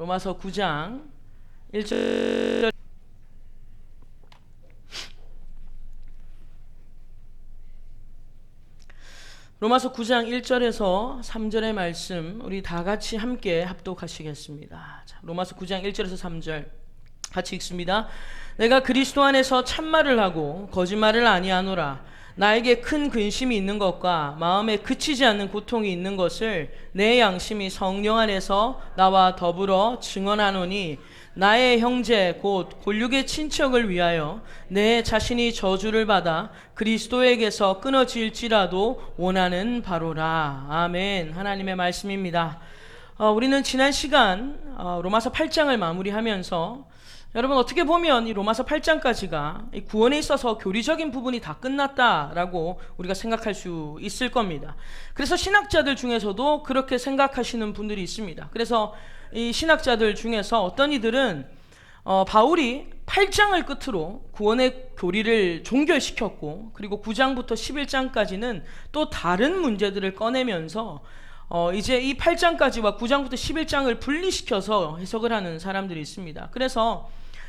로마서 9장 1절 로마서 9장 1절에서 3절의 말씀 우리 다 같이 함께 합독하시겠습니다. 자, 로마서 9장 1절에서 3절 같이 읽습니다. 내가 그리스도 안에서 참말을 하고 거짓말을 아니하노라. 나에게 큰 근심이 있는 것과 마음에 그치지 않는 고통이 있는 것을 내 양심이 성령 안에서 나와 더불어 증언하노니 나의 형제 곧 골육의 친척을 위하여 내 자신이 저주를 받아 그리스도에게서 끊어질지라도 원하는 바로라. 아멘. 하나님의 말씀입니다. 우리는 지난 시간 로마서 8장을 마무리하면서 여러분 어떻게 보면 이 로마서 8장까지가 이 구원에 있어서 교리적인 부분이 다 끝났다라고 우리가 생각할 수 있을 겁니다. 그래서 신학자들 중에서도 그렇게 생각하시는 분들이 있습니다. 그래서 이 신학자들 중에서 어떤 이들은 바울이 8장을 끝으로 구원의 교리를 종결시켰고 그리고 9장부터 11장까지는 또 다른 문제들을 꺼내면서 이제 이 8장까지와 9장부터 11장을 분리시켜서 해석을 하는 사람들이 있습니다. 그래서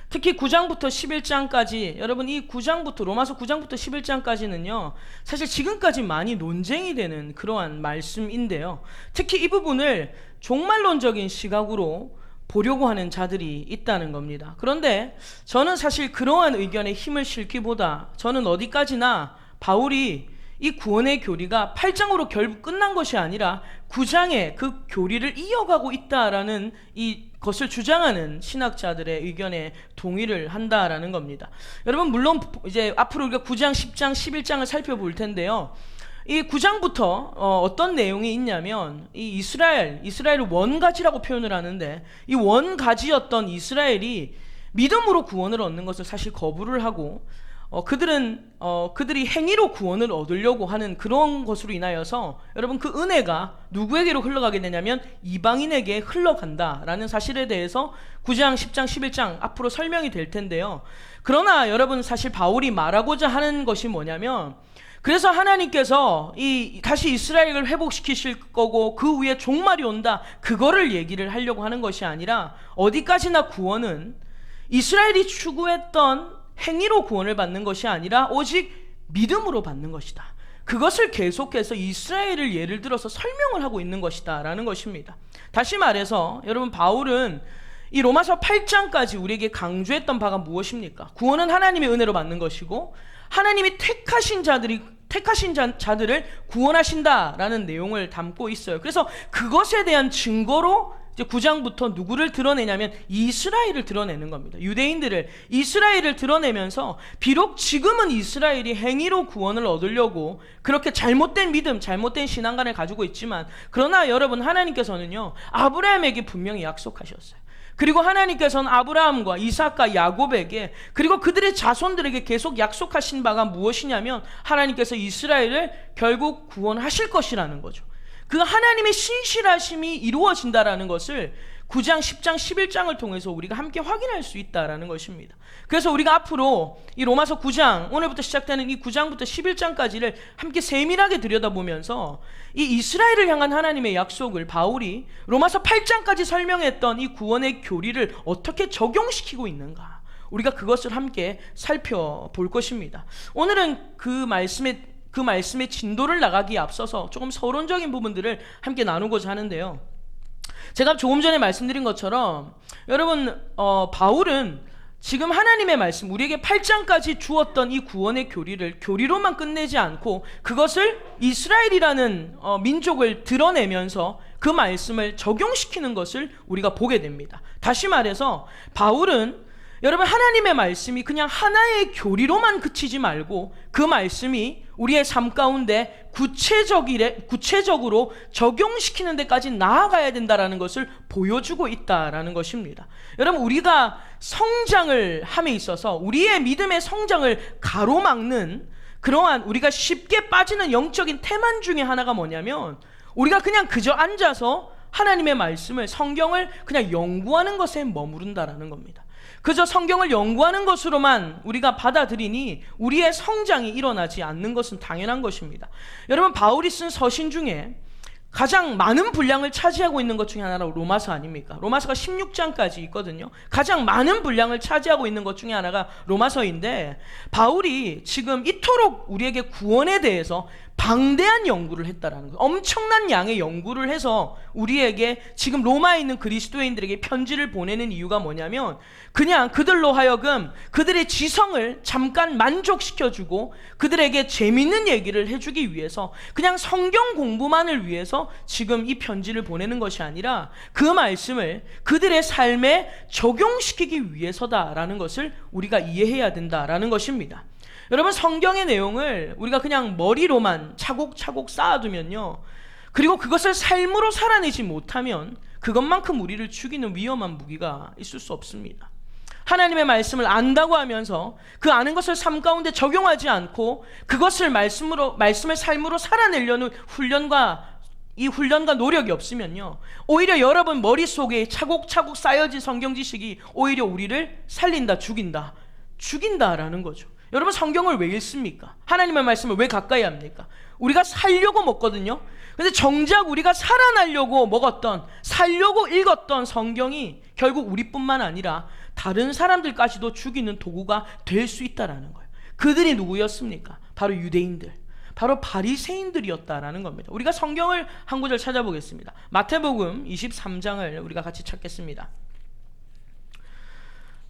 특히 9장부터 11장까지 여러분 이 9장부터 로마서 9장부터 11장까지는요 사실 지금까지 많이 논쟁이 되는 그러한 말씀인데요, 특히 이 부분을 종말론적인 시각으로 보려고 하는 자들이 있다는 겁니다. 그런데 저는 사실 그러한 의견에 힘을 실기보다 저는 어디까지나 바울이 이 구원의 교리가 8장으로 결국 끝난 것이 아니라 9장에 그 교리를 이어가고 있다라는 이것을 주장하는 신학자들의 의견에 동의를 한다라는 겁니다. 여러분 물론 이제 앞으로 우리가 9장, 10장, 11장을 살펴볼 텐데요. 이 9장부터 어떤 내용이 있냐면 이 이스라엘을 원가지라고 표현을 하는데 이 원가지였던 이스라엘이 믿음으로 구원을 얻는 것을 사실 거부를 하고 그들이 행위로 구원을 얻으려고 하는 그런 것으로 인하여서 여러분 그 은혜가 누구에게로 흘러가게 되냐면 이방인에게 흘러간다라는 사실에 대해서 9장, 10장, 11장 앞으로 설명이 될 텐데요. 그러나 여러분 사실 바울이 말하고자 하는 것이 뭐냐면 그래서 하나님께서 다시 이스라엘을 회복시키실 거고 그 후에 종말이 온다, 그거를 얘기를 하려고 하는 것이 아니라 어디까지나 구원은 이스라엘이 추구했던 행위로 구원을 받는 것이 아니라 오직 믿음으로 받는 것이다. 그것을 계속해서 이스라엘을 예를 들어서 설명을 하고 있는 것이다 라는 것입니다. 다시 말해서 여러분 바울은 이 로마서 8장까지 우리에게 강조했던 바가 무엇입니까? 구원은 하나님의 은혜로 받는 것이고 하나님이 택하신 자들을 구원하신다라는 내용을 담고 있어요. 그래서 그것에 대한 증거로 이제 9장부터 누구를 드러내냐면 이스라엘을 드러내는 겁니다. 유대인들을, 이스라엘을 드러내면서 비록 지금은 이스라엘이 행위로 구원을 얻으려고 그렇게 잘못된 믿음, 잘못된 신앙관을 가지고 있지만 그러나 여러분 하나님께서는요 아브라함에게 분명히 약속하셨어요. 그리고 하나님께서는 아브라함과 이삭과 야곱에게 그리고 그들의 자손들에게 계속 약속하신 바가 무엇이냐면 하나님께서 이스라엘을 결국 구원하실 것이라는 거죠. 그 하나님의 신실하심이 이루어진다라는 것을 9장, 10장, 11장을 통해서 우리가 함께 확인할 수 있다라는 것입니다. 그래서 우리가 앞으로 이 로마서 9장, 오늘부터 시작되는 이 9장부터 11장까지를 함께 세밀하게 들여다보면서 이 이스라엘을 향한 하나님의 약속을 바울이 로마서 8장까지 설명했던 이 구원의 교리를 어떻게 적용시키고 있는가, 우리가 그것을 함께 살펴볼 것입니다. 오늘은 그 말씀의 진도를 나가기에 앞서서 조금 서론적인 부분들을 함께 나누고자 하는데요. 제가 조금 전에 말씀드린 것처럼 여러분 바울은 지금 하나님의 말씀, 우리에게 8장까지 주었던 이 구원의 교리를 교리로만 끝내지 않고 그것을 이스라엘이라는 민족을 드러내면서 그 말씀을 적용시키는 것을 우리가 보게 됩니다. 다시 말해서 바울은 여러분 하나님의 말씀이 그냥 하나의 교리로만 그치지 말고 그 말씀이 우리의 삶 가운데 구체적으로 적용시키는 데까지 나아가야 된다라는 것을 보여주고 있다라는 것입니다. 여러분 우리가 성장을 함에 있어서 우리의 믿음의 성장을 가로막는 그러한 우리가 쉽게 빠지는 영적인 태만 중에 하나가 뭐냐면 우리가 그냥 그저 앉아서 하나님의 말씀을, 성경을 그냥 연구하는 것에 머무른다라는 겁니다. 그저 성경을 연구하는 것으로만 우리가 받아들이니 우리의 성장이 일어나지 않는 것은 당연한 것입니다. 여러분 바울이 쓴 서신 중에 가장 많은 분량을 차지하고 있는 것 중에 하나가 로마서 아닙니까? 로마서가 16장까지 있거든요. 가장 많은 분량을 차지하고 있는 것 중에 하나가 로마서인데, 바울이 지금 이토록 우리에게 구원에 대해서 방대한 연구를 했다라는 거예요. 엄청난 양의 연구를 해서 우리에게 지금 로마에 있는 그리스도인들에게 편지를 보내는 이유가 뭐냐면, 그냥 그들로 하여금 그들의 지성을 잠깐 만족시켜주고 그들에게 재밌는 얘기를 해주기 위해서, 그냥 성경 공부만을 위해서 지금 이 편지를 보내는 것이 아니라 그 말씀을 그들의 삶에 적용시키기 위해서다라는 것을 우리가 이해해야 된다라는 것입니다. 여러분, 성경의 내용을 우리가 그냥 머리로만 차곡차곡 쌓아두면요, 그리고 그것을 삶으로 살아내지 못하면 그것만큼 우리를 죽이는 위험한 무기가 있을 수 없습니다. 하나님의 말씀을 안다고 하면서 그 아는 것을 삶 가운데 적용하지 않고 그것을 말씀을 삶으로 살아내려는 훈련과 노력이 없으면요, 오히려 여러분 머릿속에 차곡차곡 쌓여진 성경 지식이 오히려 우리를 살린다, 죽인다라는 거죠. 여러분, 성경을 왜 읽습니까? 하나님의 말씀을 왜 가까이 합니까? 우리가 살려고 먹거든요. 근데 정작 우리가 살아나려고 살려고 읽었던 성경이 결국 우리뿐만 아니라 다른 사람들까지도 죽이는 도구가 될 수 있다라는 거예요. 그들이 누구였습니까? 바로 유대인들, 바로 바리새인들이었다라는 겁니다. 우리가 성경을 한 구절 찾아보겠습니다. 마태복음 23장을 우리가 같이 찾겠습니다.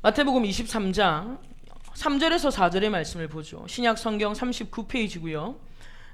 마태복음 23장 3절에서 4절의 말씀을 보죠. 신약 성경 39페이지고요.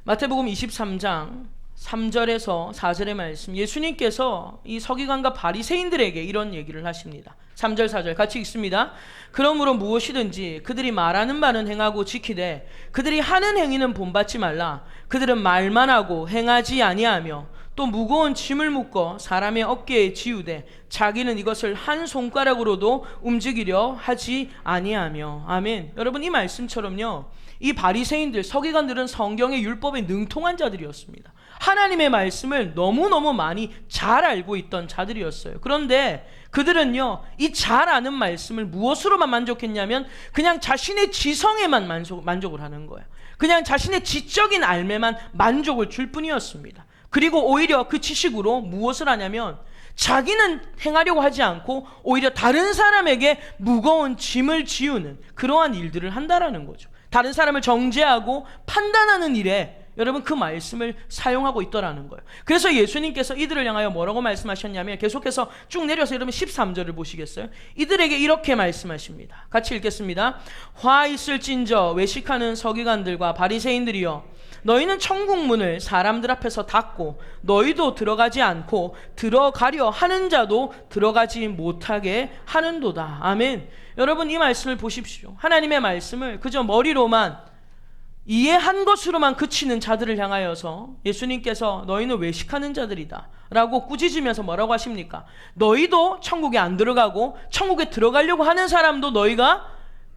마태복음 23장 3절에서 4절의 말씀, 예수님께서 이 서기관과 바리새인들에게 이런 얘기를 하십니다. 3절 4절 같이 읽습니다. 그러므로 무엇이든지 그들이 말하는 바는 행하고 지키되 그들이 하는 행위는 본받지 말라. 그들은 말만 하고 행하지 아니하며 또 무거운 짐을 묶어 사람의 어깨에 지우되 자기는 이것을 한 손가락으로도 움직이려 하지 아니하며. 아멘. 여러분, 이 말씀처럼요, 이 바리새인들, 서기관들은 성경의 율법에 능통한 자들이었습니다. 하나님의 말씀을 너무너무 많이 잘 알고 있던 자들이었어요. 그런데 그들은요, 이 잘 아는 말씀을 무엇으로만 만족했냐면 그냥 자신의 지성에만 만족을 하는 거예요. 그냥 자신의 지적인 알매만 만족을 줄 뿐이었습니다. 그리고 오히려 그 지식으로 무엇을 하냐면 자기는 행하려고 하지 않고 오히려 다른 사람에게 무거운 짐을 지우는 그러한 일들을 한다라는 거죠. 다른 사람을 정죄하고 판단하는 일에 여러분 그 말씀을 사용하고 있더라는 거예요. 그래서 예수님께서 이들을 향하여 뭐라고 말씀하셨냐면, 계속해서 쭉 내려서 여러분 13절을 보시겠어요? 이들에게 이렇게 말씀하십니다. 같이 읽겠습니다. 화 있을진저 외식하는 서기관들과 바리새인들이여, 너희는 천국 문을 사람들 앞에서 닫고 너희도 들어가지 않고 들어가려 하는 자도 들어가지 못하게 하는도다. 아멘. 여러분, 이 말씀을 보십시오. 하나님의 말씀을 그저 머리로만 이해한 것으로만 그치는 자들을 향하여서 예수님께서 너희는 외식하는 자들이다 라고 꾸짖으면서 뭐라고 하십니까? 너희도 천국에 안 들어가고 천국에 들어가려고 하는 사람도 너희가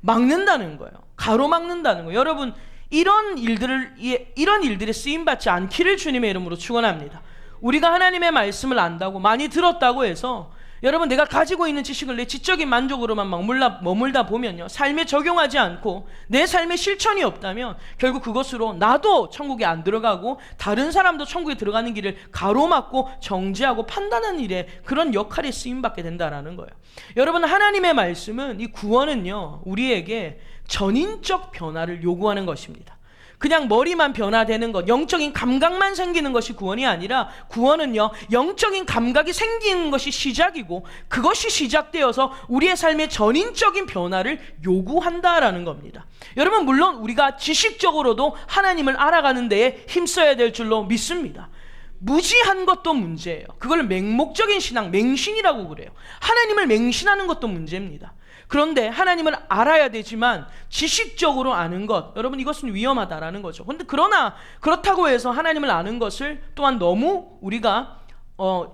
막는다는 거예요. 가로막는다는 거예요. 여러분, 이런 일들에 쓰임받지 않기를 주님의 이름으로 축원합니다. 우리가 하나님의 말씀을 안다고 많이 들었다고 해서 여러분, 내가 가지고 있는 지식을 내 지적인 만족으로만 머물다 보면요, 삶에 적용하지 않고 내 삶에 실천이 없다면 결국 그것으로 나도 천국에 안 들어가고 다른 사람도 천국에 들어가는 길을 가로막고 정죄하고 판단하는 일에 그런 역할에 쓰임받게 된다라는 거예요. 여러분, 하나님의 말씀은, 이 구원은요, 우리에게 전인적 변화를 요구하는 것입니다. 그냥 머리만 변화되는 것, 영적인 감각만 생기는 것이 구원이 아니라, 구원은요, 영적인 감각이 생기는 것이 시작이고 그것이 시작되어서 우리의 삶의 전인적인 변화를 요구한다라는 겁니다. 여러분, 물론 우리가 지식적으로도 하나님을 알아가는 데에 힘써야 될 줄로 믿습니다. 무지한 것도 문제예요. 그걸 맹목적인 신앙, 맹신이라고 그래요. 하나님을 맹신하는 것도 문제입니다. 그런데 하나님을 알아야 되지만 지식적으로 아는 것, 여러분, 이것은 위험하다라는 거죠. 그런데 그러나 그렇다고 해서 하나님을 아는 것을 또한 너무 우리가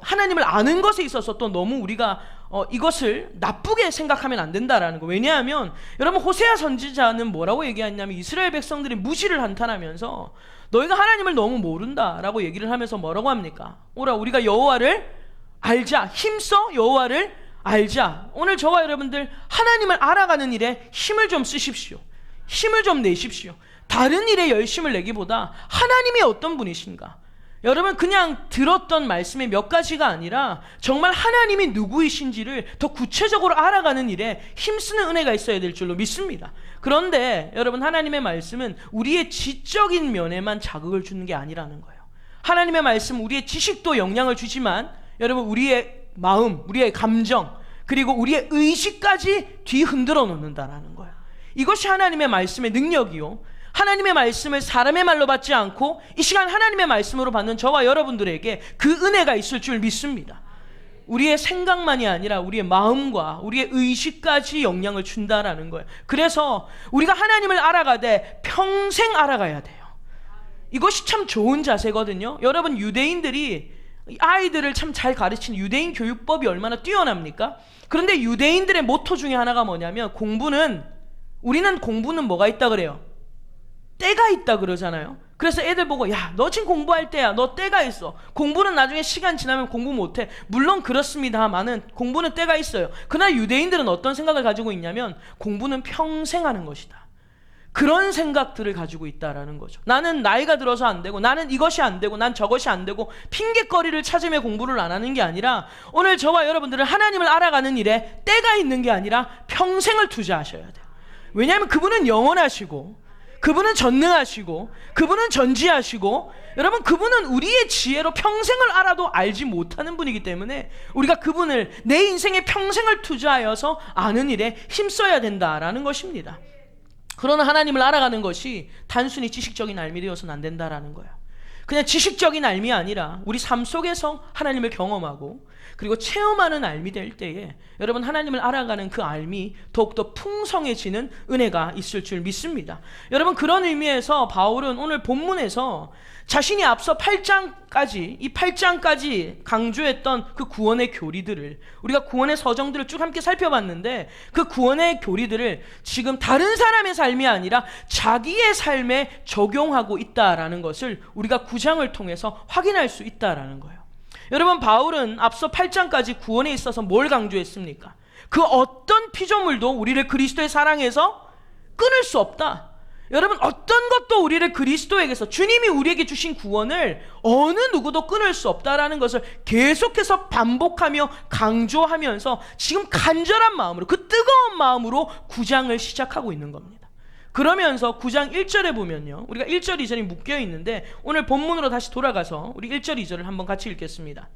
하나님을 아는 것에 있어서 또 너무 우리가 이것을 나쁘게 생각하면 안 된다라는 거. 왜냐하면 여러분, 호세아 선지자는 뭐라고 얘기했냐면, 이스라엘 백성들이 무지를 한탄하면서 너희가 하나님을 너무 모른다라고 얘기를 하면서 뭐라고 합니까? 오라, 우리가 여호와를 알자, 힘써 여호와를 알자. 오늘 저와 여러분들 하나님을 알아가는 일에 힘을 좀 쓰십시오. 힘을 좀 내십시오. 다른 일에 열심을 내기보다 하나님이 어떤 분이신가, 여러분 그냥 들었던 말씀의 몇 가지가 아니라 정말 하나님이 누구이신지를 더 구체적으로 알아가는 일에 힘쓰는 은혜가 있어야 될 줄로 믿습니다. 그런데 여러분 하나님의 말씀은 우리의 지적인 면에만 자극을 주는 게 아니라는 거예요. 하나님의 말씀 우리의 지식도 영향을 주지만 여러분 우리의 마음, 우리의 감정 그리고 우리의 의식까지 뒤흔들어 놓는다라는 거예요. 이것이 하나님의 말씀의 능력이요, 하나님의 말씀을 사람의 말로 받지 않고 이 시간 하나님의 말씀으로 받는 저와 여러분들에게 그 은혜가 있을 줄 믿습니다. 우리의 생각만이 아니라 우리의 마음과 우리의 의식까지 영향을 준다라는 거예요. 그래서 우리가 하나님을 알아가되 평생 알아가야 돼요. 이것이 참 좋은 자세거든요. 여러분 유대인들이 아이들을 참 잘 가르치는 유대인 교육법이 얼마나 뛰어납니까? 그런데 유대인들의 모토 중에 하나가 뭐냐면 우리는 공부는 뭐가 있다 그래요? 때가 있다 그러잖아요. 그래서 애들 보고 야, 너 지금 공부할 때야. 너 때가 있어. 공부는 나중에 시간 지나면 공부 못해. 물론 그렇습니다만은 공부는 때가 있어요. 그러나 유대인들은 어떤 생각을 가지고 있냐면 공부는 평생 하는 것이다. 그런 생각들을 가지고 있다라는 거죠. 나는 나이가 들어서 안 되고 나는 이것이 안 되고 난 저것이 안 되고 핑계거리를 찾으며 공부를 안 하는 게 아니라 오늘 저와 여러분들은 하나님을 알아가는 일에 때가 있는 게 아니라 평생을 투자하셔야 돼요. 왜냐하면 그분은 영원하시고 그분은 전능하시고 그분은 전지하시고 여러분 그분은 우리의 지혜로 평생을 알아도 알지 못하는 분이기 때문에 우리가 그분을 내 인생의 평생을 투자하여서 아는 일에 힘써야 된다라는 것입니다. 그러나 하나님을 알아가는 것이 단순히 지식적인 알미 되어서는 안 된다라는 거예요. 그냥 지식적인 알미 아니라 우리 삶 속에서 하나님을 경험하고 그리고 체험하는 알미 될 때에 여러분 하나님을 알아가는 그 알미 더욱더 풍성해지는 은혜가 있을 줄 믿습니다. 여러분 그런 의미에서 바울은 오늘 본문에서 자신이 앞서 8장까지 강조했던 그 구원의 교리들을 우리가 구원의 서정들을 쭉 함께 살펴봤는데 그 구원의 교리들을 지금 다른 사람의 삶이 아니라 자기의 삶에 적용하고 있다라는 것을 우리가 9장을 통해서 확인할 수 있다라는 거예요. 여러분 바울은 앞서 8장까지 구원에 있어서 뭘 강조했습니까? 그 어떤 피조물도 우리를 그리스도의 사랑에서 끊을 수 없다. 여러분 어떤 것도 우리를 그리스도에게서 주님이 우리에게 주신 구원을 어느 누구도 끊을 수 없다라는 것을 계속해서 반복하며 강조하면서 지금 간절한 마음으로 그 뜨거운 마음으로 9장을 시작하고 있는 겁니다. 그러면서 9장 1절에 보면요, 우리가 1절 2절이 묶여 있는데 오늘 본문으로 다시 돌아가서 우리 1절 2절을 한번 같이 읽겠습니다.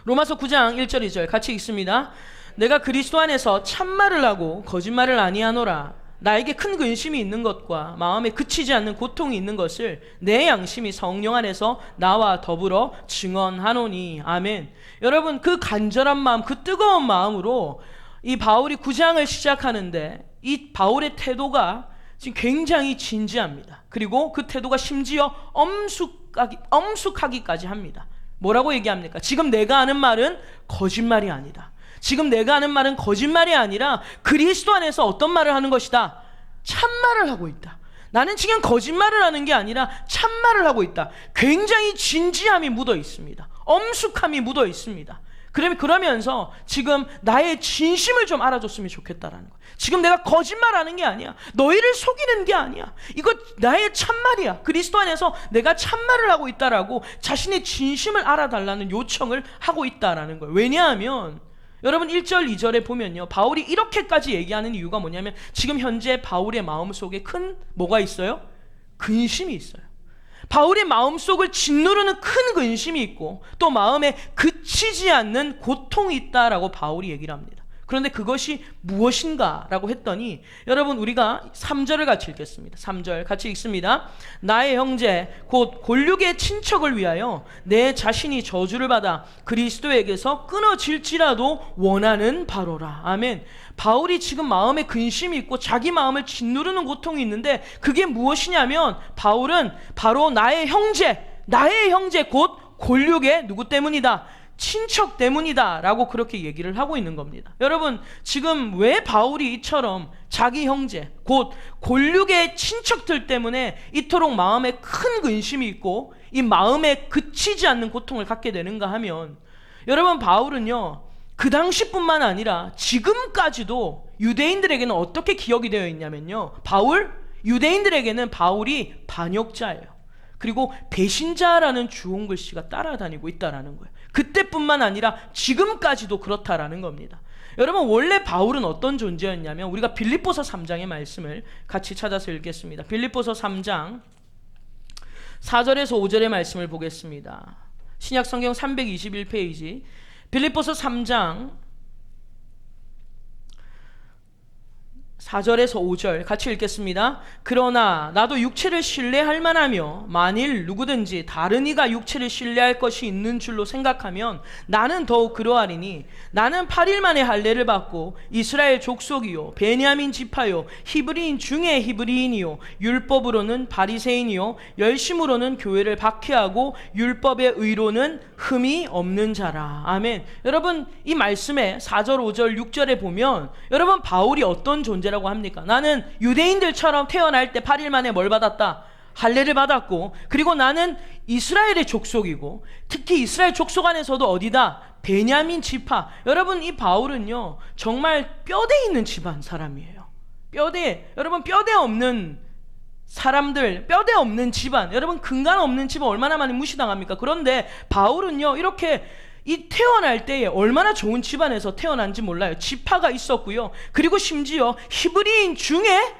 로마서 9장 1절 2절 같이 읽습니다. 내가 그리스도 안에서 참말을 하고 거짓말을 아니하노라. 나에게 큰 근심이 있는 것과 마음에 그치지 않는 고통이 있는 것을 내 양심이 성령 안에서 나와 더불어 증언하노니. 아멘. 여러분 그 간절한 마음, 그 뜨거운 마음으로 이 바울이 9장을 시작하는데 이 바울의 태도가 지금 굉장히 진지합니다. 그리고 그 태도가 심지어 엄숙하기까지 합니다. 뭐라고 얘기합니까? 지금 내가 하는 말은 거짓말이 아니다. 지금 내가 하는 말은 거짓말이 아니라 그리스도 안에서 어떤 말을 하는 것이다? 참말을 하고 있다. 나는 지금 거짓말을 하는 게 아니라 참말을 하고 있다. 굉장히 진지함이 묻어 있습니다. 엄숙함이 묻어 있습니다. 그러면서 지금 나의 진심을 좀 알아줬으면 좋겠다라는 거예요. 지금 내가 거짓말하는 게 아니야. 너희를 속이는 게 아니야. 이거 나의 참말이야. 그리스도 안에서 내가 참말을 하고 있다라고 자신의 진심을 알아달라는 요청을 하고 있다라는 거예요. 왜냐하면 여러분 1절 2절에 보면요, 바울이 이렇게까지 얘기하는 이유가 뭐냐면 지금 현재 바울의 마음속에 큰 뭐가 있어요? 근심이 있어요. 바울의 마음속을 짓누르는 큰 근심이 있고 또 마음에 그치지 않는 고통이 있다라고 바울이 얘기를 합니다. 그런데 그것이 무엇인가 라고 했더니 여러분 우리가 3절을 같이 읽겠습니다. 3절 같이 읽습니다. 나의 형제 곧 골육의 친척을 위하여 내 자신이 저주를 받아 그리스도에게서 끊어질지라도 원하는 바로라. 아멘. 바울이 지금 마음에 근심이 있고 자기 마음을 짓누르는 고통이 있는데 그게 무엇이냐면 바울은 바로 나의 형제 곧 골육의 누구 때문이다? 친척 때문이다 라고 그렇게 얘기를 하고 있는 겁니다. 여러분 지금 왜 바울이 이처럼 자기 형제 곧 골육의 친척들 때문에 이토록 마음에 큰 근심이 있고 이 마음에 그치지 않는 고통을 갖게 되는가 하면 여러분 바울은요 그 당시뿐만 아니라 지금까지도 유대인들에게는 어떻게 기억이 되어 있냐면요, 유대인들에게는 바울이 반역자예요. 그리고 배신자라는 주홍 글씨가 따라다니고 있다라는 거예요. 그때뿐만 아니라 지금까지도 그렇다라는 겁니다. 여러분, 원래 바울은 어떤 존재였냐면, 우리가 빌립보서 3장의 말씀을 같이 찾아서 읽겠습니다. 빌립보서 3장 4절에서 5절의 말씀을 보겠습니다. 신약 성경 321페이지 빌립보서 3장 4절에서 5절 같이 읽겠습니다. 그러나 나도 육체를 신뢰할 만하며 만일 누구든지 다른 이가 육체를 신뢰할 것이 있는 줄로 생각하면 나는 더욱 그러하리니 나는 8일 만에 할례를 받고 이스라엘 족속이요 베냐민 지파요 히브리인 중에 히브리인이요 율법으로는 바리새인이요 열심으로는 교회를 박해하고 율법의 의로는 흠이 없는 자라. 아멘. 여러분, 이 말씀에 4절 5절 6절에 보면 여러분, 바울이 어떤 존재라고 합니까? 나는 유대인들처럼 태어날 때 8일 만에 뭘 받았다? 할례를 받았고, 그리고 나는 이스라엘의 족속이고, 특히 이스라엘 족속 안에서도 어디다? 베냐민 지파. 여러분, 이 바울은요 정말 뼈대 있는 집안 사람이에요. 여러분, 뼈대 없는 사람들, 뼈대 없는 집안, 여러분, 근간 없는 집안 얼마나 많이 무시당합니까? 그런데 바울은요 이렇게 이 태어날 때에 얼마나 좋은 집안에서 태어난지 몰라요. 지파가 있었고요, 그리고 심지어 히브리인 중에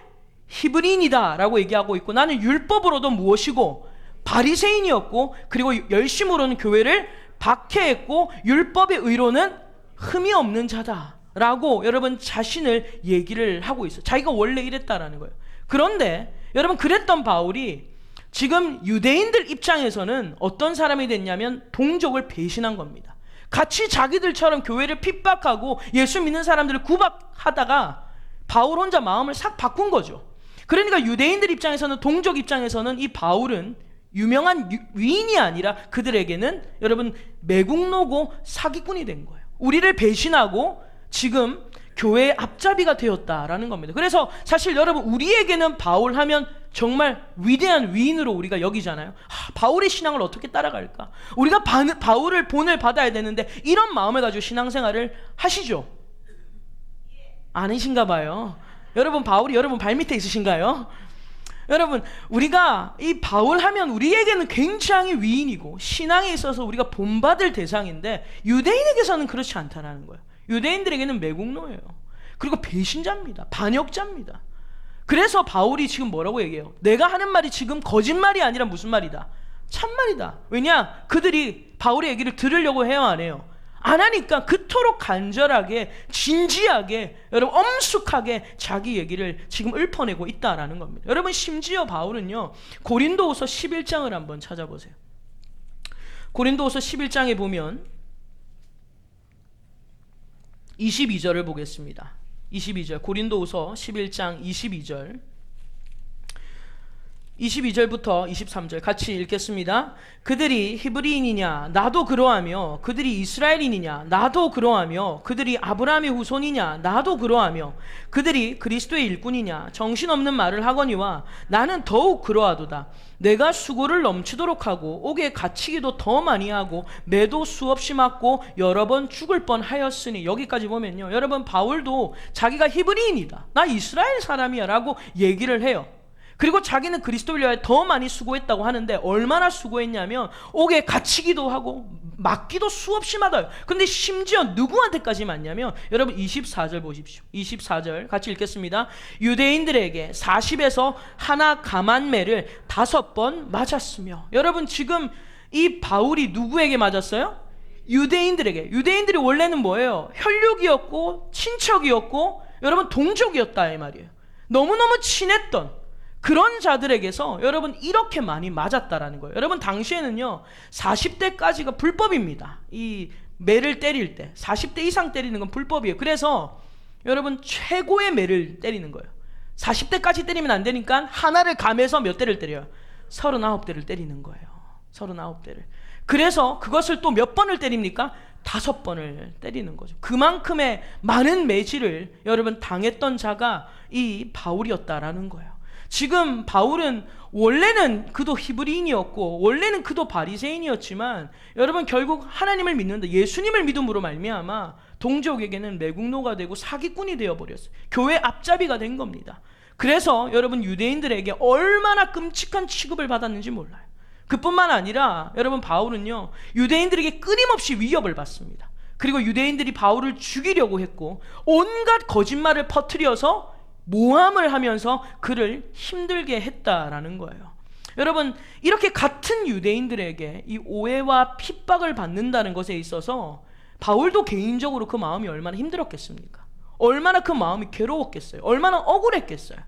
히브리인이다 라고 얘기하고 있고, 나는 율법으로도 무엇이고 바리새인이었고, 그리고 열심으로는 교회를 박해했고 율법의 의로는 흠이 없는 자다 라고 여러분 자신을 얘기를 하고 있어요. 자기가 원래 이랬다라는 거예요. 그런데 여러분, 그랬던 바울이 지금 유대인들 입장에서는 어떤 사람이 됐냐면 동족을 배신한 겁니다. 같이 자기들처럼 교회를 핍박하고 예수 믿는 사람들을 구박하다가 바울 혼자 마음을 싹 바꾼 거죠. 그러니까 유대인들 입장에서는, 동족 입장에서는 이 바울은 유명한 위인이 아니라 그들에게는 여러분 매국노고 사기꾼이 된 거예요. 우리를 배신하고 지금 교회의 앞잡이가 되었다라는 겁니다. 그래서 사실 여러분, 우리에게는 바울 하면 정말 위대한 위인으로 우리가 여기잖아요. 바울의 신앙을 어떻게 따라갈까? 우리가 바울을 본을 받아야 되는데 이런 마음을 가지고 신앙생활을 하시죠? 아니신가 봐요. 여러분, 바울이 여러분 발밑에 있으신가요? 여러분, 우리가 이 바울 하면 우리에게는 굉장히 위인이고 신앙에 있어서 우리가 본받을 대상인데, 유대인에게서는 그렇지 않다라는 거예요. 유대인들에게는 매국노예요. 그리고 배신자입니다. 반역자입니다. 그래서 바울이 지금 뭐라고 얘기해요? 내가 하는 말이 지금 거짓말이 아니라 무슨 말이다? 참말이다. 왜냐? 그들이 바울의 얘기를 들으려고 해요, 안 해요? 안 하니까 그토록 간절하게, 진지하게, 여러분 엄숙하게 자기 얘기를 지금 읊어내고 있다라는 겁니다. 여러분, 심지어 바울은요 고린도후서 11장을 한번 찾아보세요. 고린도후서 11장에 보면 22절을 보겠습니다. 22절, 고린도후서 11장 22절부터 23절 같이 읽겠습니다. 그들이 히브리인이냐? 나도 그러하며. 그들이 이스라엘인이냐? 나도 그러하며. 그들이 아브라함의 후손이냐? 나도 그러하며. 그들이 그리스도의 일꾼이냐? 정신없는 말을 하거니와 나는 더욱 그러하도다. 내가 수고를 넘치도록 하고 옥에 갇히기도 더 많이 하고 매도 수없이 맞고 여러 번 죽을 뻔하였으니. 여기까지 보면요, 여러분, 바울도 자기가 히브리인이다, 나 이스라엘 사람이야 라고 얘기를 해요. 그리고 자기는 그리스도를 위하여 더 많이 수고했다고 하는데, 얼마나 수고했냐면 옥에 갇히기도 하고 맞기도 수없이 맞아요. 근데 심지어 누구한테까지 맞냐면, 여러분 24절 보십시오. 24절 같이 읽겠습니다. 유대인들에게 40에서 하나 감한매를 5번 맞았으며. 여러분, 지금 이 바울이 누구에게 맞았어요? 유대인들에게. 유대인들이 원래는 뭐예요? 혈육이었고 친척이었고 여러분 동족이었다 이 말이에요. 너무너무 친했던 그런 자들에게서 여러분 이렇게 많이 맞았다라는 거예요. 여러분, 당시에는요 40대까지가 불법입니다. 이 매를 때릴 때 40대 이상 때리는 건 불법이에요. 그래서 여러분 최고의 매를 때리는 거예요. 40대까지 때리면 안 되니까 하나를 감해서 몇 대를 때려요? 39대를 때리는 거예요. 39대를. 그래서 그것을 또 몇 번을 때립니까? 5번을 때리는 거죠. 그만큼의 많은 매질을 여러분 당했던 자가 이 바울이었다라는 거예요. 지금 바울은 원래는 그도 히브리인이었고 원래는 그도 바리새인이었지만 여러분 결국 하나님을 믿는다, 예수님을 믿음으로 말미암아 동족에게는 매국노가 되고 사기꾼이 되어버렸어요. 교회 앞잡이가 된 겁니다. 그래서 여러분 유대인들에게 얼마나 끔찍한 취급을 받았는지 몰라요. 그뿐만 아니라 여러분 바울은요 유대인들에게 끊임없이 위협을 받습니다. 그리고 유대인들이 바울을 죽이려고 했고 온갖 거짓말을 퍼뜨려서 모함을 하면서 그를 힘들게 했다라는 거예요. 여러분 이렇게 같은 유대인들에게 이 오해와 핍박을 받는다는 것에 있어서 바울도 개인적으로 그 마음이 얼마나 힘들었겠습니까? 얼마나 그 마음이 괴로웠겠어요? 얼마나 억울했겠어요?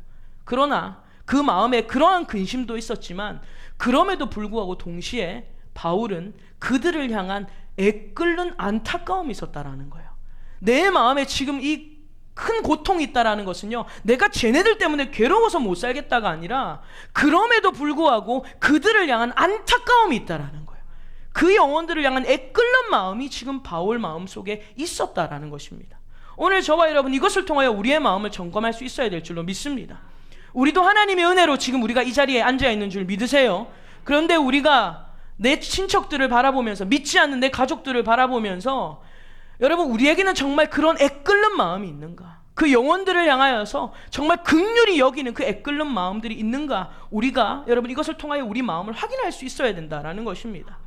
그러나 그 마음에 그러한 근심도 있었지만 그럼에도 불구하고 동시에 바울은 그들을 향한 애끓는 안타까움이 있었다라는 거예요. 내 마음에 지금 이 큰 고통이 있다라는 것은요 내가 쟤네들 때문에 괴로워서 못 살겠다가 아니라 그럼에도 불구하고 그들을 향한 안타까움이 있다라는 거예요. 그 영혼들을 향한 애끓는 마음이 지금 바울 마음속에 있었다라는 것입니다. 오늘 저와 여러분 이것을 통하여 우리의 마음을 점검할 수 있어야 될 줄로 믿습니다. 우리도 하나님의 은혜로 지금 우리가 이 자리에 앉아있는 줄 믿으세요. 그런데 우리가 내 친척들을 바라보면서 믿지 않는 내 가족들을 바라보면서 여러분 우리에게는 정말 그런 애끓는 마음이 있는가? 그 영혼들을 향하여서 정말 긍휼히 여기는 그 애끓는 마음들이 있는가? 우리가 여러분 이것을 통하여 우리 마음을 확인할 수 있어야 된다라는 것입니다.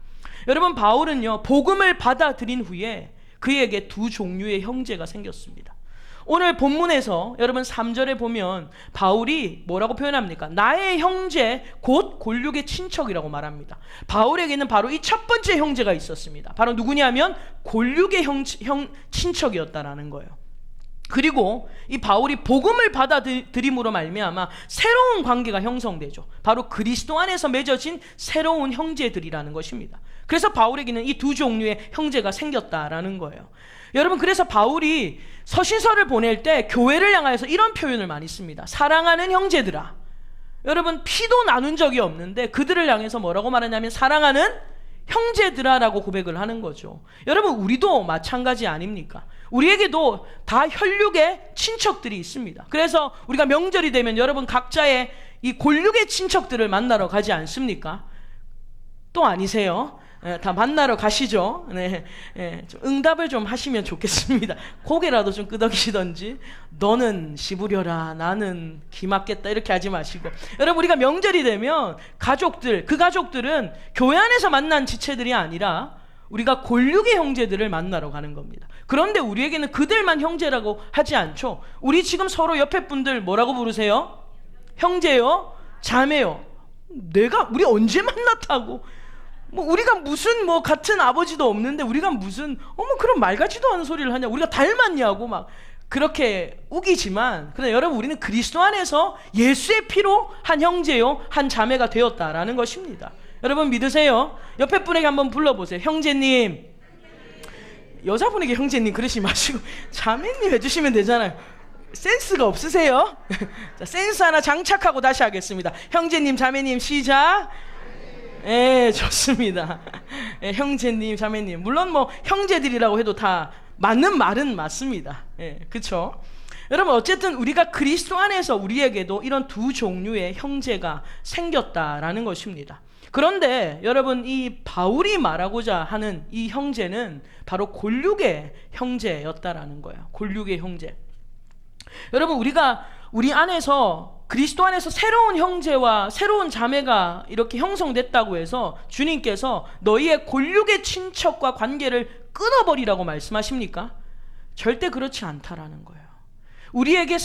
여러분 바울은요 복음을 받아들인 후에 그에게 두 종류의 형제가 생겼습니다. 오늘 본문에서 여러분 3절에 보면 바울이 뭐라고 표현합니까? 나의 형제 곧 골육의 친척이라고 말합니다. 바울에게는 바로 이 첫 번째 형제가 있었습니다. 바로 누구냐면 골육의 친척이었다라는 거예요. 그리고 이 바울이 복음을 받아들임으로 말미암아 새로운 관계가 형성되죠. 바로 그리스도 안에서 맺어진 새로운 형제들이라는 것입니다. 그래서 바울에게는 이 두 종류의 형제가 생겼다라는 거예요. 여러분 그래서 바울이 서신서를 보낼 때 교회를 향하여서 이런 표현을 많이 씁니다. 사랑하는 형제들아. 여러분 피도 나눈 적이 없는데 그들을 향해서 뭐라고 말하냐면 사랑하는 형제들아라고 고백을 하는 거죠. 여러분 우리도 마찬가지 아닙니까? 우리에게도 다 혈육의 친척들이 있습니다. 그래서 우리가 명절이 되면 여러분 각자의 이 골육의 친척들을 만나러 가지 않습니까? 또 아니세요? 다 만나러 가시죠. 네, 좀 응답을 좀 하시면 좋겠습니다. 고개라도 좀 끄덕이시던지 너는 씹으려라 나는 기 맞겠다 이렇게 하지 마시고 여러분 우리가 명절이 되면 가족들 그 가족들은 교회 안에서 만난 지체들이 아니라 우리가 골육의 형제들을 만나러 가는 겁니다. 그런데 우리에게는 그들만 형제라고 하지 않죠. 우리 지금 서로 옆에 분들 뭐라고 부르세요? 형제요? 자매요? 우리 언제 만났다고? 뭐 우리가 무슨 뭐 같은 아버지도 없는데 우리가 무슨 그런 말 같지도 않은 소리를 하냐? 우리가 닮았냐고 막 그렇게 우기지만 그러나 여러분 우리는 그리스도 안에서 예수의 피로 한 형제요 한 자매가 되었다라는 것입니다. 여러분 믿으세요? 옆에 분에게 한번 불러보세요. 형제님. 여자분에게 형제님 그러지 마시고 자매님 해주시면 되잖아요. 센스가 없으세요? 자, 센스 하나 장착하고 다시 하겠습니다. 형제님 자매님 시작. 예, 좋습니다. 예, 형제님, 자매님. 물론 뭐 형제들이라고 해도 다 맞는 말은 맞습니다. 예, 그렇죠? 여러분 어쨌든 우리가 그리스도 안에서 우리에게도 이런 두 종류의 형제가 생겼다라는 것입니다. 그런데 여러분 이 바울이 말하고자 하는 이 형제는 바로 골육의 형제였다라는 거예요. 골육의 형제. 여러분 우리가 우리 안에서 그리스도 안에서 새로운 형제와 새로운 자매가 이렇게 형성됐다고 해서 주님께서 너희의 골육의 친척과 관계를 끊어버리라고 말씀하십니까? 절대 그렇지 않다라는 거예요. 우리에게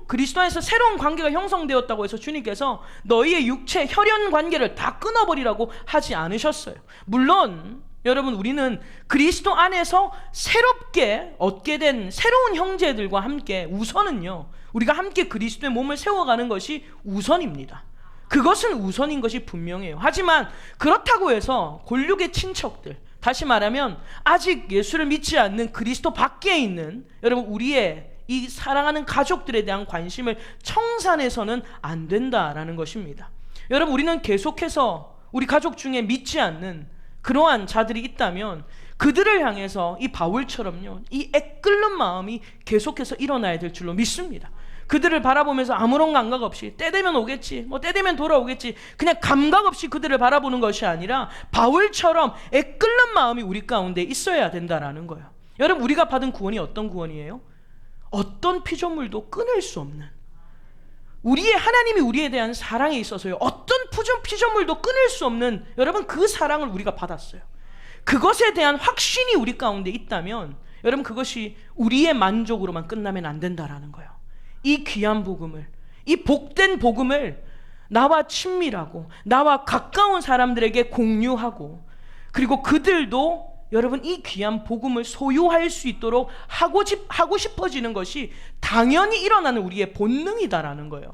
그리스도 안에서 새로운 관계가 형성되었다고 해서 주님께서 너희의 육체 혈연 관계를 다 끊어버리라고 하지 않으셨어요. 물론 여러분 우리는 그리스도 안에서 새롭게 얻게 된 새로운 형제들과 함께 우선은요 우리가 함께 그리스도의 몸을 세워가는 것이 우선입니다. 그것은 우선인 것이 분명해요. 하지만 그렇다고 해서 골육의 친척들, 다시 말하면 아직 예수를 믿지 않는 그리스도 밖에 있는 여러분 우리의 이 사랑하는 가족들에 대한 관심을 청산해서는 안 된다라는 것입니다. 여러분 우리는 계속해서 우리 가족 중에 믿지 않는 그러한 자들이 있다면 그들을 향해서 이 바울처럼요 이 애끓는 마음이 계속해서 일어나야 될 줄로 믿습니다. 그들을 바라보면서 아무런 감각 없이 때 되면 오겠지 뭐 때 되면 돌아오겠지 그냥 감각 없이 그들을 바라보는 것이 아니라 바울처럼 애끓는 마음이 우리 가운데 있어야 된다라는 거예요. 여러분 우리가 받은 구원이 어떤 구원이에요? 어떤 피조물도 끊을 수 없는 하나님이 우리에 대한 사랑에 있어서요, 어떤 피조물도 끊을 수 없는, 여러분, 그 사랑을 우리가 받았어요. 그것에 대한 확신이 우리 가운데 있다면 여러분, 그것이 우리의 만족으로만 끝나면 안 된다라는 거예요. 이 귀한 복음을, 이 복된 복음을 나와 친밀하고 나와 가까운 사람들에게 공유하고, 그리고 그들도 여러분 이 귀한 복음을 소유할 수 있도록 하고 싶어지는 것이 당연히 일어나는 우리의 본능이다라는 거예요.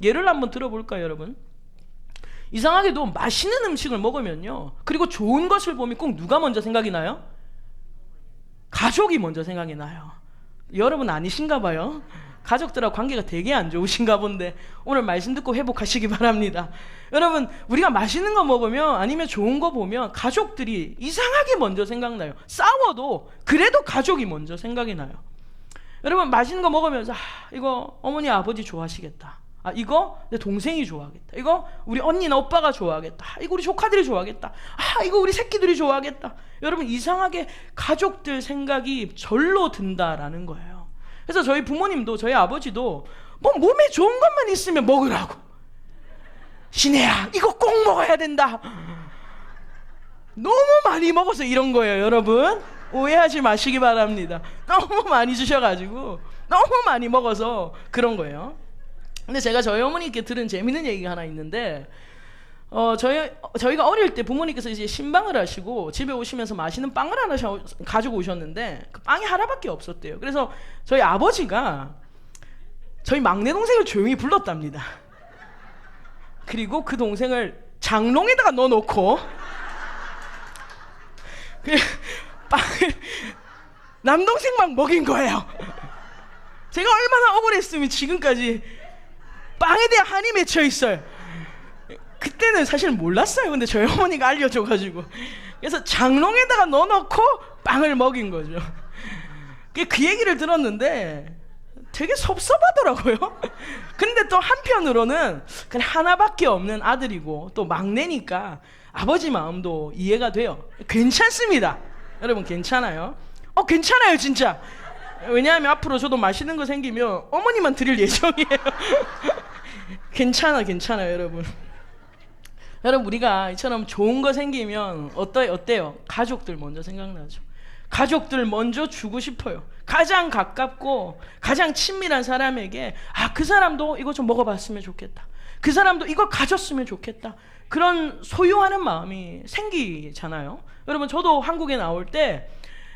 예를 한번 들어볼까요, 여러분? 이상하게도 맛있는 음식을 먹으면요, 그리고 좋은 것을 보면 꼭 누가 먼저 생각이 나요? 가족이 먼저 생각이 나요. 여러분 아니신가 봐요. 가족들하고 관계가 되게 안 좋으신가 본데 오늘 말씀 듣고 회복하시기 바랍니다. 여러분, 우리가 맛있는 거 먹으면, 아니면 좋은 거 보면 가족들이 이상하게 먼저 생각나요. 싸워도 그래도 가족이 먼저 생각이 나요. 여러분, 맛있는 거 먹으면서 이거 어머니 아버지 좋아하시겠다, 이거 내 동생이 좋아하겠다, 이거 우리 언니나 오빠가 좋아하겠다, 이거 우리 조카들이 좋아하겠다, 이거 우리 새끼들이 좋아하겠다. 여러분, 이상하게 가족들 생각이 절로 든다라는 거예요. 그래서 저희 부모님도, 저희 아버지도 뭐 몸에 좋은 것만 있으면 먹으라고, 신혜야 이거 꼭 먹어야 된다, 너무 많이 먹어서 이런 거예요. 여러분 오해하지 마시기 바랍니다. 너무 많이 주셔가지고 너무 많이 먹어서 그런 거예요. 근데 제가 저희 어머니께 들은 재밌는 얘기가 하나 있는데, 저희가 어릴 때 부모님께서 이제 신방을 하시고 집에 오시면서 맛있는 빵을 하나 가지고 오셨는데 그 빵이 하나밖에 없었대요. 그래서 저희 아버지가 저희 막내 동생을 조용히 불렀답니다. 그리고 그 동생을 장롱에다가 넣어놓고 그 빵을 남동생만 먹인 거예요. 제가 얼마나 억울했으면 지금까지 빵에 대한 한이 맺혀 있어요. 그때는 사실 몰랐어요. 근데 저희 어머니가 알려줘가지고, 그래서 장롱에다가 넣어놓고 빵을 먹인 거죠. 그 얘기를 들었는데 되게 섭섭하더라고요. 근데 또 한편으로는 그냥 하나밖에 없는 아들이고 또 막내니까 아버지 마음도 이해가 돼요. 괜찮습니다. 여러분 괜찮아요. 괜찮아요 진짜. 왜냐하면 앞으로 저도 맛있는 거 생기면 어머니만 드릴 예정이에요. 괜찮아요 여러분. 여러분, 우리가 이처럼 좋은 거 생기면 어때요? 가족들 먼저 생각나죠. 가족들 먼저 주고 싶어요. 가장 가깝고 가장 친밀한 사람에게 그 사람도 이거 좀 먹어봤으면 좋겠다, 그 사람도 이거 가졌으면 좋겠다, 그런 소유하는 마음이 생기잖아요. 여러분, 저도 한국에 나올 때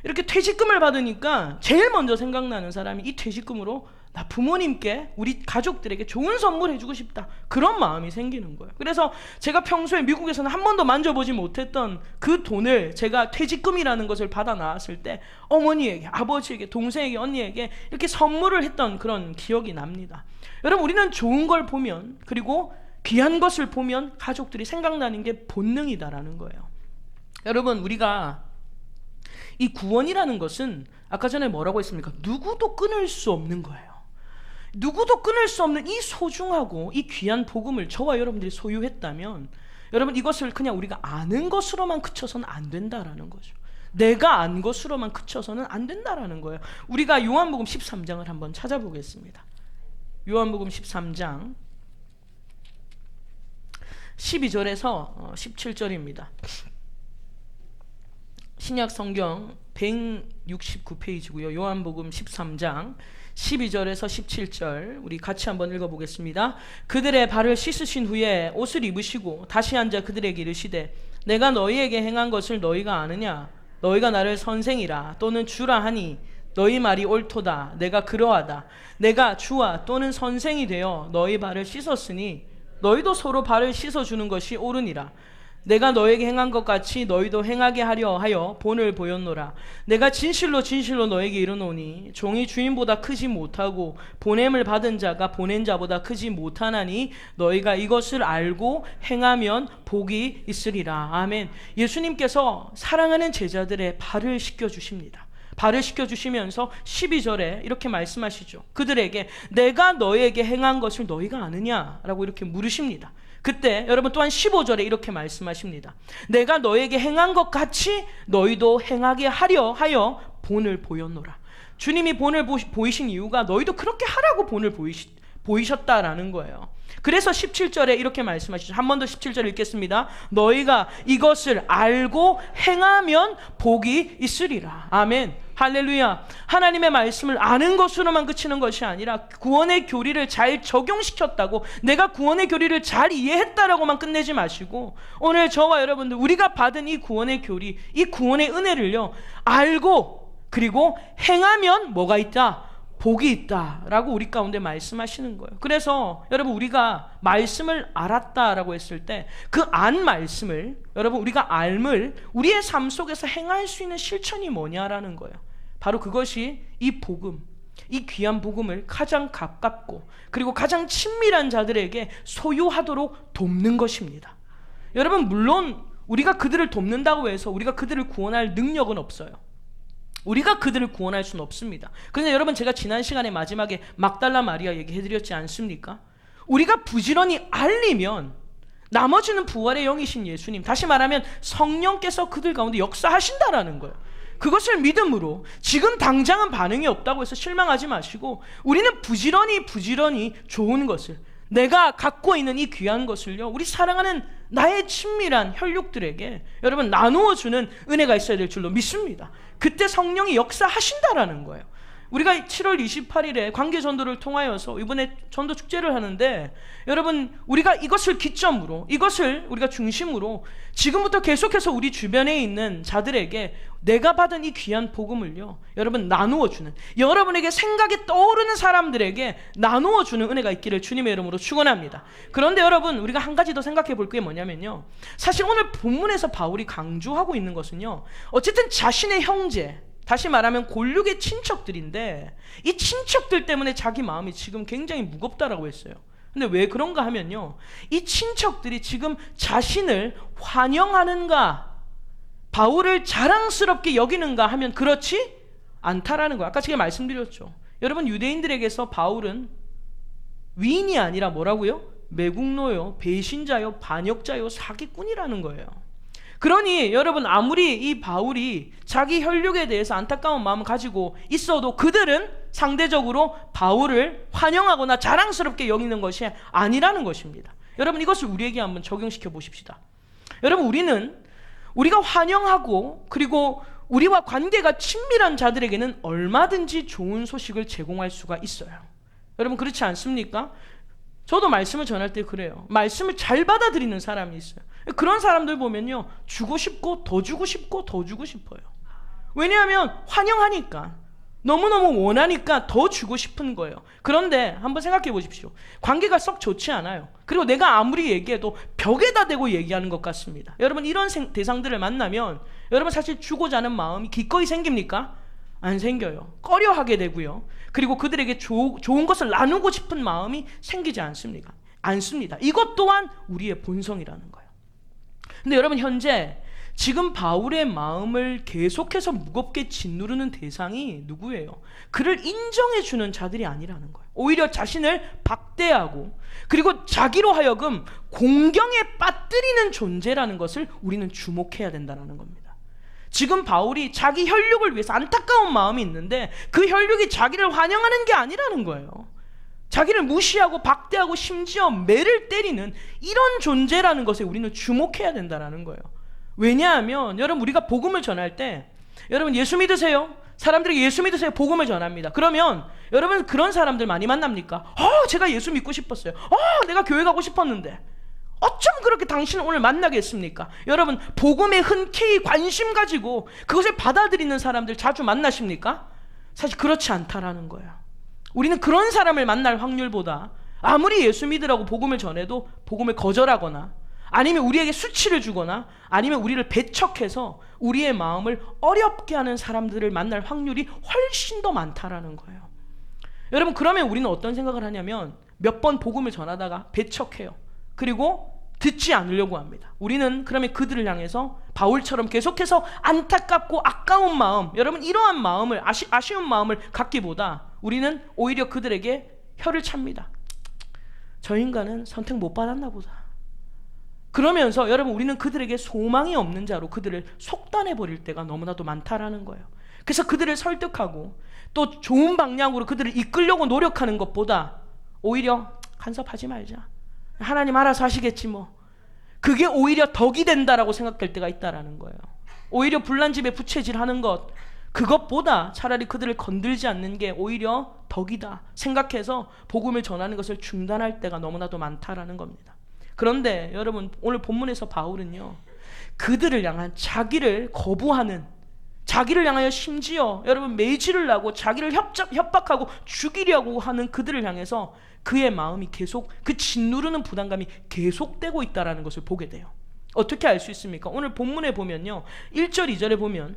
이렇게 퇴직금을 받으니까 제일 먼저 생각나는 사람이 이 퇴직금으로 나 부모님께, 우리 가족들에게 좋은 선물 해주고 싶다, 그런 마음이 생기는 거예요. 그래서 제가 평소에 미국에서는 한 번도 만져보지 못했던 그 돈을 제가 퇴직금이라는 것을 받아 나왔을 때 어머니에게, 아버지에게, 동생에게, 언니에게 이렇게 선물을 했던 그런 기억이 납니다. 여러분, 우리는 좋은 걸 보면, 그리고 귀한 것을 보면 가족들이 생각나는 게 본능이다라는 거예요. 여러분, 우리가 이 구원이라는 것은 아까 전에 뭐라고 했습니까? 누구도 끊을 수 없는 거예요. 누구도 끊을 수 없는 이 소중하고 이 귀한 복음을 저와 여러분들이 소유했다면, 여러분, 이것을 그냥 우리가 아는 것으로만 그쳐서는 안 된다라는 거죠. 내가 안 것으로만 그쳐서는 안 된다라는 거예요. 우리가 요한복음 13장을 한번 찾아보겠습니다. 요한복음 13장 12절에서 17절입니다. 신약 성경 169페이지고요. 요한복음 13장 12절에서 17절 우리 같이 한번 읽어보겠습니다. 그들의 발을 씻으신 후에 옷을 입으시고 다시 앉아 그들에게 이르시되 내가 너희에게 행한 것을 너희가 아느냐? 너희가 나를 선생이라 또는 주라 하니 너희 말이 옳도다. 내가 그러하다. 내가 주와 또는 선생이 되어 너희 발을 씻었으니 너희도 서로 발을 씻어주는 것이 옳으니라. 내가 너에게 행한 것 같이 너희도 행하게 하려 하여 본을 보였노라. 내가 진실로 너에게 이르노니 종이 주인보다 크지 못하고 보냄을 받은 자가 보낸 자보다 크지 못하나니 너희가 이것을 알고 행하면 복이 있으리라. 아멘. 예수님께서 사랑하는 제자들의 발을 씻겨주십니다. 발을 씻겨주시면서 12절에 이렇게 말씀하시죠. 그들에게 내가 너에게 행한 것을 너희가 아느냐? 라고 이렇게 물으십니다. 그때 여러분 또한 15절에 이렇게 말씀하십니다. 내가 너에게 행한 것 같이 너희도 행하게 하려 하여 본을 보였노라. 주님이 본을 보이신 이유가 너희도 그렇게 하라고 본을 보이셨다라는 거예요. 그래서 17절에 이렇게 말씀하시죠. 한 번 더 17절 읽겠습니다. 너희가 이것을 알고 행하면 복이 있으리라. 아멘. 할렐루야. 하나님의 말씀을 아는 것으로만 그치는 것이 아니라 구원의 교리를 잘 적용시켰다고, 내가 구원의 교리를 잘 이해했다라고만 끝내지 마시고, 오늘 저와 여러분들 우리가 받은 이 구원의 교리, 이 구원의 은혜를요 알고 그리고 행하면 뭐가 있다? 복이 있다라고 우리 가운데 말씀하시는 거예요. 그래서 여러분, 우리가 말씀을 알았다라고 했을 때 그 안 말씀을, 여러분 우리가 알을 우리의 삶 속에서 행할 수 있는 실천이 뭐냐라는 거예요. 바로 그것이 이 복음, 이 귀한 복음을 가장 가깝고 그리고 가장 친밀한 자들에게 소유하도록 돕는 것입니다. 여러분, 물론 우리가 그들을 돕는다고 해서 우리가 그들을 구원할 능력은 없어요. 우리가 그들을 구원할 수는 없습니다. 그런데 여러분, 제가 지난 시간에 마지막에 막달라 마리아 얘기해드렸지 않습니까? 우리가 부지런히 알리면 나머지는 부활의 영이신 예수님, 다시 말하면 성령께서 그들 가운데 역사하신다라는 거예요. 그것을 믿음으로, 지금 당장은 반응이 없다고 해서 실망하지 마시고, 우리는 부지런히 좋은 것을, 내가 갖고 있는 이 귀한 것을요, 우리 사랑하는 나의 친밀한 혈육들에게 여러분 나누어주는 은혜가 있어야 될 줄로 믿습니다. 그때 성령이 역사하신다라는 거예요. 우리가 7월 28일에 관계전도를 통하여서 이번에 전도 축제를 하는데, 여러분 우리가 이것을 기점으로, 이것을 우리가 중심으로 지금부터 계속해서 우리 주변에 있는 자들에게 내가 받은 이 귀한 복음을요 여러분 나누어주는, 여러분에게 생각이 떠오르는 사람들에게 나누어주는 은혜가 있기를 주님의 이름으로 축원합니다. 그런데 여러분, 우리가 한 가지 더 생각해 볼 게 뭐냐면요, 사실 오늘 본문에서 바울이 강조하고 있는 것은요, 어쨌든 자신의 형제, 다시 말하면 골육의 친척들인데, 이 친척들 때문에 자기 마음이 지금 굉장히 무겁다라고 했어요. 근데 왜 그런가 하면요, 이 친척들이 지금 자신을 환영하는가, 바울을 자랑스럽게 여기는가 하면 그렇지 않다라는 거예요. 아까 제가 말씀드렸죠. 여러분, 유대인들에게서 바울은 위인이 아니라 뭐라고요? 매국노요, 배신자요, 반역자요, 사기꾼이라는 거예요. 그러니 여러분, 아무리 이 바울이 자기 혈육에 대해서 안타까운 마음을 가지고 있어도 그들은 상대적으로 바울을 환영하거나 자랑스럽게 여기는 것이 아니라는 것입니다. 여러분, 이것을 우리에게 한번 적용시켜 보십시다. 여러분, 우리가 환영하고 그리고 우리와 관계가 친밀한 자들에게는 얼마든지 좋은 소식을 제공할 수가 있어요. 여러분, 그렇지 않습니까? 저도 말씀을 전할 때 그래요. 말씀을 잘 받아들이는 사람이 있어요. 그런 사람들 보면요, 주고 싶고 더 주고 싶고 더 주고 싶어요. 왜냐하면 환영하니까, 너무너무 원하니까 더 주고 싶은 거예요. 그런데 한번 생각해 보십시오. 관계가 썩 좋지 않아요. 그리고 내가 아무리 얘기해도 벽에다 대고 얘기하는 것 같습니다. 여러분, 이런 대상들을 만나면 여러분 사실 주고자 하는 마음이 기꺼이 생깁니까? 안 생겨요. 꺼려하게 되고요. 그리고 그들에게 좋은 것을 나누고 싶은 마음이 생기지 않습니다. 이것 또한 우리의 본성이라는 거예요. 근데 여러분, 현재 지금 바울의 마음을 계속해서 무겁게 짓누르는 대상이 누구예요? 그를 인정해주는 자들이 아니라는 거예요. 오히려 자신을 박대하고 그리고 자기로 하여금 공경에 빠뜨리는 존재라는 것을 우리는 주목해야 된다는 겁니다. 지금 바울이 자기 혈육을 위해서 안타까운 마음이 있는데 그 혈육이 자기를 환영하는 게 아니라는 거예요. 자기를 무시하고 박대하고 심지어 매를 때리는 이런 존재라는 것에 우리는 주목해야 된다는 거예요. 왜냐하면 여러분, 우리가 복음을 전할 때 여러분 예수 믿으세요? 사람들에게 예수 믿으세요? 복음을 전합니다. 그러면 여러분, 그런 사람들 많이 만납니까? 제가 예수 믿고 싶었어요. 내가 교회 가고 싶었는데 어쩜 그렇게 당신을 오늘 만나겠습니까? 여러분, 복음에 흔쾌히 관심 가지고 그것을 받아들이는 사람들 자주 만나십니까? 사실 그렇지 않다라는 거예요. 우리는 그런 사람을 만날 확률보다 아무리 예수 믿으라고 복음을 전해도 복음을 거절하거나 아니면 우리에게 수치를 주거나 아니면 우리를 배척해서 우리의 마음을 어렵게 하는 사람들을 만날 확률이 훨씬 더 많다라는 거예요. 여러분, 그러면 우리는 어떤 생각을 하냐면 몇 번 복음을 전하다가 배척해요. 그리고 듣지 않으려고 합니다. 우리는 그러면 그들을 향해서 바울처럼 계속해서 안타깝고 아까운 마음, 여러분 이러한 마음을 아쉬운 마음을 갖기보다 우리는 오히려 그들에게 혀를 찹니다. 저 인간은 선택 못 받았나 보다. 그러면서 여러분, 우리는 그들에게 소망이 없는 자로 그들을 속단해버릴 때가 너무나도 많다라는 거예요. 그래서 그들을 설득하고 또 좋은 방향으로 그들을 이끌려고 노력하는 것보다 오히려 간섭하지 말자. 하나님 알아서 하시겠지 뭐. 그게 오히려 덕이 된다라고 생각될 때가 있다라는 거예요. 오히려 불난집에 부채질하는 것, 그것보다 차라리 그들을 건들지 않는 게 오히려 덕이다 생각해서 복음을 전하는 것을 중단할 때가 너무나도 많다라는 겁니다. 그런데 여러분, 오늘 본문에서 바울은요, 그들을 향한 자기를 거부하는, 자기를 향하여 심지어 여러분 매질을 하고 자기를 협박하고 죽이려고 하는 그들을 향해서 그의 마음이 계속, 그 짓누르는 부담감이 계속되고 있다는 것을 보게 돼요. 어떻게 알 수 있습니까? 오늘 본문에 보면요, 1절 2절에 보면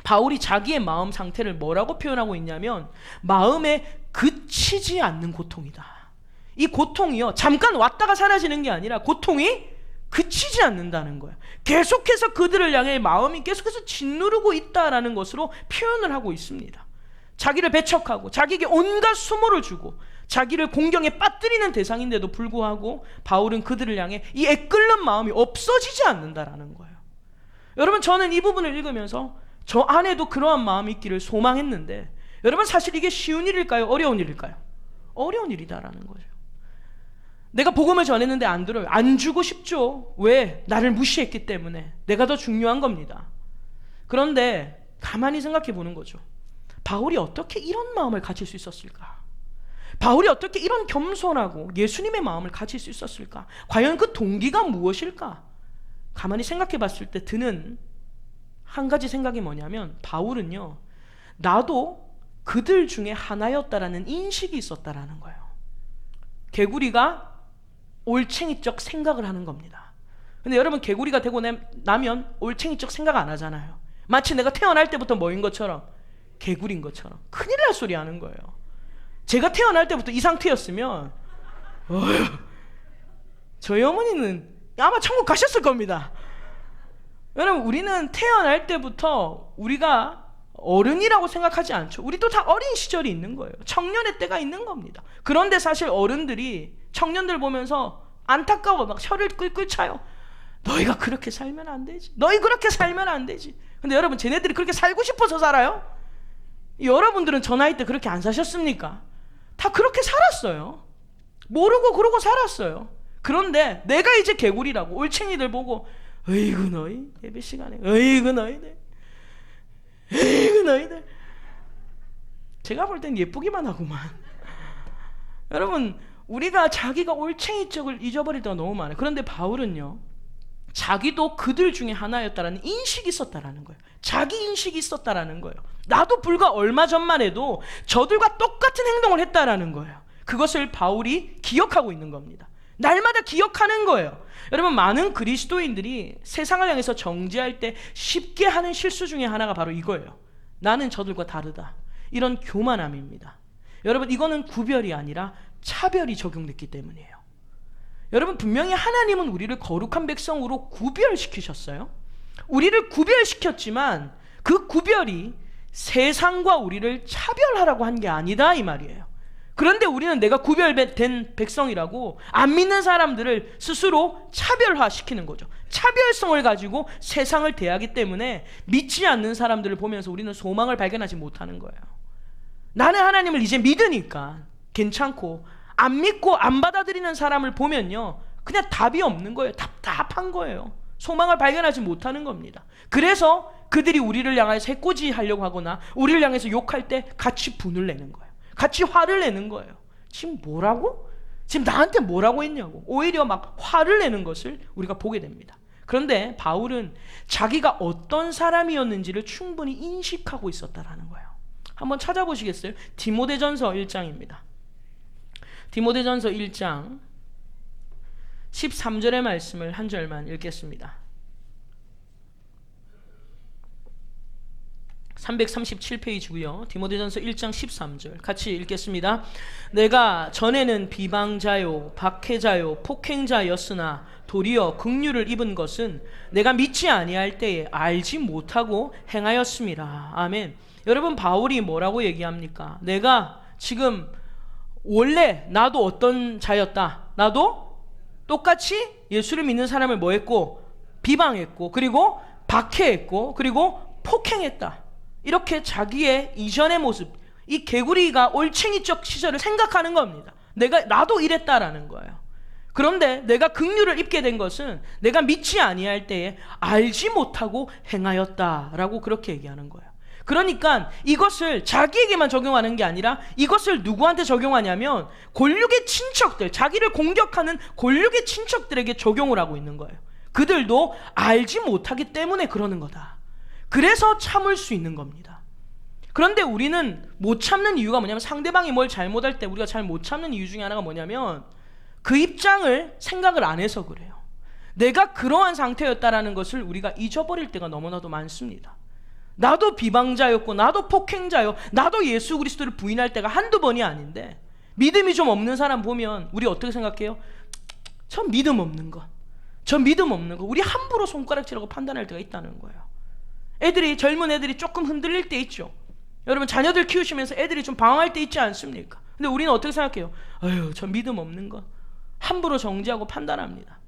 바울이 자기의 마음 상태를 뭐라고 표현하고 있냐면, 마음에 그치지 않는 고통이다. 이 고통이요, 잠깐 왔다가 사라지는 게 아니라 고통이 그치지 않는다는 거예요. 계속해서 그들을 향해 마음이 계속해서 짓누르고 있다라는 것으로 표현을 하고 있습니다. 자기를 배척하고 자기에게 온갖 수모를 주고 자기를 공경에 빠뜨리는 대상인데도 불구하고 바울은 그들을 향해 이 애끓는 마음이 없어지지 않는다라는 거예요. 여러분, 저는 이 부분을 읽으면서 저 안에도 그러한 마음이 있기를 소망했는데, 여러분 사실 이게 쉬운 일일까요? 어려운 일일까요? 어려운 일이다라는 거죠. 내가 복음을 전했는데 안 들어요. 안 주고 싶죠. 왜? 나를 무시했기 때문에. 내가 더 중요한 겁니다. 그런데 가만히 생각해 보는 거죠. 바울이 어떻게 이런 마음을 가질 수 있었을까? 바울이 어떻게 이런 겸손하고 예수님의 마음을 가질 수 있었을까? 과연 그 동기가 무엇일까? 가만히 생각해 봤을 때 드는 한 가지 생각이 뭐냐면, 바울은요, 나도 그들 중에 하나였다라는 인식이 있었다라는 거예요. 개구리가 올챙이적 생각을 하는 겁니다. 근데 여러분, 개구리가 되고 나면 올챙이적 생각 안 하잖아요. 마치 내가 태어날 때부터 뭐인 것처럼, 개구리인 것처럼 큰일 날 소리 하는 거예요. 제가 태어날 때부터 이 상태였으면 저희 어머니는 아마 천국 가셨을 겁니다. 여러분, 우리는 태어날 때부터 우리가 어른이라고 생각하지 않죠. 우리도 다 어린 시절이 있는 거예요. 청년의 때가 있는 겁니다. 그런데 사실 어른들이 청년들 보면서 안타까워 막 혀를 끌끌 차요. 너희가 그렇게 살면 안 되지. 너희 그렇게 살면 안 되지. 근데 여러분, 쟤네들이 그렇게 살고 싶어서 살아요? 여러분들은 저 나이 때 그렇게 안 사셨습니까? 다 그렇게 살았어요. 모르고 그러고 살았어요. 그런데 내가 이제 개구리라고 올챙이들 보고, 어이구 너희 예배 시간에, 어이구 너희들, 어이구 너희들. 제가 볼 땐 예쁘기만 하구만. 여러분, 우리가 자기가 올챙이 쪽을 잊어버릴 때가 너무 많아요. 그런데 바울은요, 자기도 그들 중에 하나였다라는 인식이 있었다라는 거예요. 자기 인식이 있었다라는 거예요. 나도 불과 얼마 전만 해도 저들과 똑같은 행동을 했다라는 거예요. 그것을 바울이 기억하고 있는 겁니다. 날마다 기억하는 거예요. 여러분, 많은 그리스도인들이 세상을 향해서 정죄할 때 쉽게 하는 실수 중에 하나가 바로 이거예요. 나는 저들과 다르다. 이런 교만함입니다. 여러분, 이거는 구별이 아니라 차별이 적용됐기 때문이에요. 여러분, 분명히 하나님은 우리를 거룩한 백성으로 구별시키셨어요. 우리를 구별시켰지만 그 구별이 세상과 우리를 차별하라고 한 게 아니다 이 말이에요. 그런데 우리는 내가 구별된 백성이라고 안 믿는 사람들을 스스로 차별화시키는 거죠. 차별성을 가지고 세상을 대하기 때문에 믿지 않는 사람들을 보면서 우리는 소망을 발견하지 못하는 거예요. 나는 하나님을 이제 믿으니까 괜찮고, 안 믿고 안 받아들이는 사람을 보면요, 그냥 답이 없는 거예요. 답답한 거예요. 소망을 발견하지 못하는 겁니다. 그래서 그들이 우리를 향해서 해코지하려고 하거나 우리를 향해서 욕할 때 같이 분을 내는 거예요. 같이 화를 내는 거예요. 지금 뭐라고? 지금 나한테 뭐라고 했냐고. 오히려 막 화를 내는 것을 우리가 보게 됩니다. 그런데 바울은 자기가 어떤 사람이었는지를 충분히 인식하고 있었다라는 거예요. 한번 찾아보시겠어요? 디모데전서 1장입니다. 디모데전서 1장 13절의 말씀을 한 절만 읽겠습니다. 337페이지고요. 디모데전서 1장 13절 같이 읽겠습니다. 내가 전에는 비방자요 박해자요 폭행자였으나 도리어 긍휼을 입은 것은 내가 믿지 아니할 때에 알지 못하고 행하였음이라. 아멘. 여러분, 바울이 뭐라고 얘기합니까? 내가 지금 원래 나도 어떤 자였다. 나도 똑같이 예수를 믿는 사람을 뭐 했고? 비방했고, 그리고 박해했고, 그리고 폭행했다. 이렇게 자기의 이전의 모습, 이 개구리가 올챙이적 시절을 생각하는 겁니다. 나도 이랬다라는 거예요. 그런데 내가 긍휼을 입게 된 것은 내가 믿지 아니할 때에 알지 못하고 행하였다라고 그렇게 얘기하는 거예요. 그러니까 이것을 자기에게만 적용하는 게 아니라 이것을 누구한테 적용하냐면 권력의 친척들, 자기를 공격하는 권력의 친척들에게 적용을 하고 있는 거예요. 그들도 알지 못하기 때문에 그러는 거다. 그래서 참을 수 있는 겁니다. 그런데 우리는 못 참는 이유가 뭐냐면, 상대방이 뭘 잘못할 때 우리가 잘 못 참는 이유 중에 하나가 뭐냐면 그 입장을 생각을 안 해서 그래요. 내가 그러한 상태였다라는 것을 우리가 잊어버릴 때가 너무나도 많습니다. 나도 비방자였고 나도 폭행자요, 나도 예수 그리스도를 부인할 때가 한두 번이 아닌데, 믿음이 좀 없는 사람 보면 우리 어떻게 생각해요? 저 믿음 없는 것, 저 믿음 없는 것, 우리 함부로 손가락질하고 판단할 때가 있다는 거예요. 젊은 애들이 조금 흔들릴 때 있죠. 여러분 자녀들 키우시면서 애들이 좀 방황할 때 있지 않습니까? 근데 우리는 어떻게 생각해요? 아유, 저 믿음 없는 것, 함부로 정지하고 판단합니다.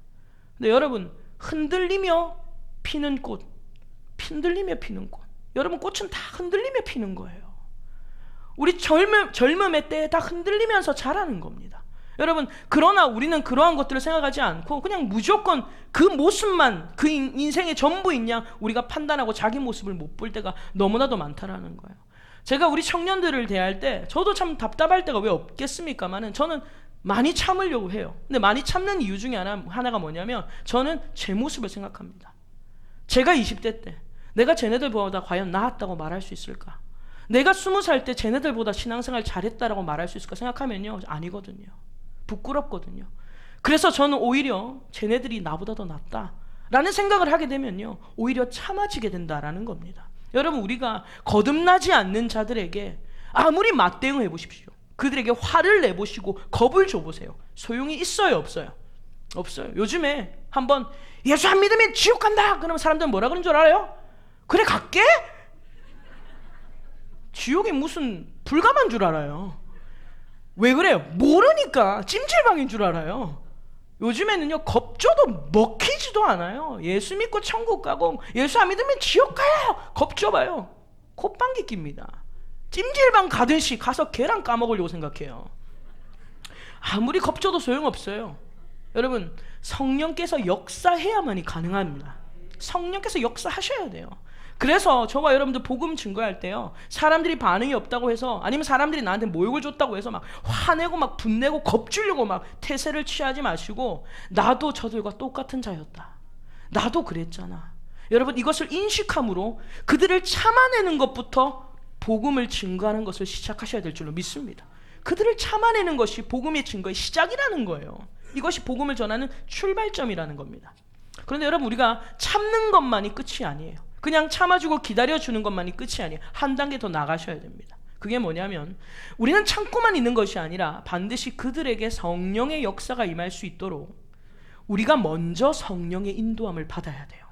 근데 여러분, 흔들리며 피는 꽃, 흔들리며 피는 꽃, 여러분 꽃은 다 흔들리며 피는 거예요. 우리 젊음의 때에 다 흔들리면서 자라는 겁니다. 여러분, 그러나 우리는 그러한 것들을 생각하지 않고 그냥 무조건 그 모습만 그 인생의 전부인 양 우리가 판단하고 자기 모습을 못 볼 때가 너무나도 많다라는 거예요. 제가 우리 청년들을 대할 때 저도 참 답답할 때가 왜 없겠습니까만은 저는 많이 참으려고 해요. 근데 많이 참는 이유 중에 하나가 뭐냐면, 저는 제 모습을 생각합니다. 제가 20대 때 내가 쟤네들보다 과연 나았다고 말할 수 있을까? 내가 20살 때 쟤네들보다 신앙생활 잘했다라고 말할 수 있을까 생각하면요, 아니거든요. 부끄럽거든요. 그래서 저는 오히려 쟤네들이 나보다 더 낫다라는 생각을 하게 되면요, 오히려 참아지게 된다라는 겁니다. 여러분, 우리가 거듭나지 않는 자들에게 아무리 맞대응해 보십시오. 그들에게 화를 내보시고 겁을 줘보세요. 소용이 있어요, 없어요? 없어요. 요즘에 한번 예수 안 믿으면 지옥 간다 그러면 사람들은 뭐라 그러는 줄 알아요? 그래 갈게? 지옥이 무슨 불가만 줄 알아요. 왜 그래요? 모르니까 찜질방인 줄 알아요. 요즘에는요, 겁줘도 먹히지도 않아요. 예수 믿고 천국 가고 예수 안 믿으면 지옥 가요. 겁줘봐요. 콧방귀 낍니다. 찜질방 가듯이 가서 계란 까먹으려고 생각해요. 아무리 겁줘도 소용없어요. 여러분, 성령께서 역사해야만이 가능합니다. 성령께서 역사하셔야 돼요. 그래서 저와 여러분들 복음 증거할 때요, 사람들이 반응이 없다고 해서, 아니면 사람들이 나한테 모욕을 줬다고 해서 막 화내고 막 분내고 겁주려고 막 태세를 취하지 마시고, 나도 저들과 똑같은 자였다, 나도 그랬잖아, 여러분 이것을 인식함으로 그들을 참아내는 것부터 복음을 증거하는 것을 시작하셔야 될 줄로 믿습니다. 그들을 참아내는 것이 복음의 증거의 시작이라는 거예요. 이것이 복음을 전하는 출발점이라는 겁니다. 그런데 여러분, 우리가 참는 것만이 끝이 아니에요. 그냥 참아주고 기다려주는 것만이 끝이 아니에요. 한 단계 더 나가셔야 됩니다. 그게 뭐냐면, 우리는 참고만 있는 것이 아니라 반드시 그들에게 성령의 역사가 임할 수 있도록 우리가 먼저 성령의 인도함을 받아야 돼요.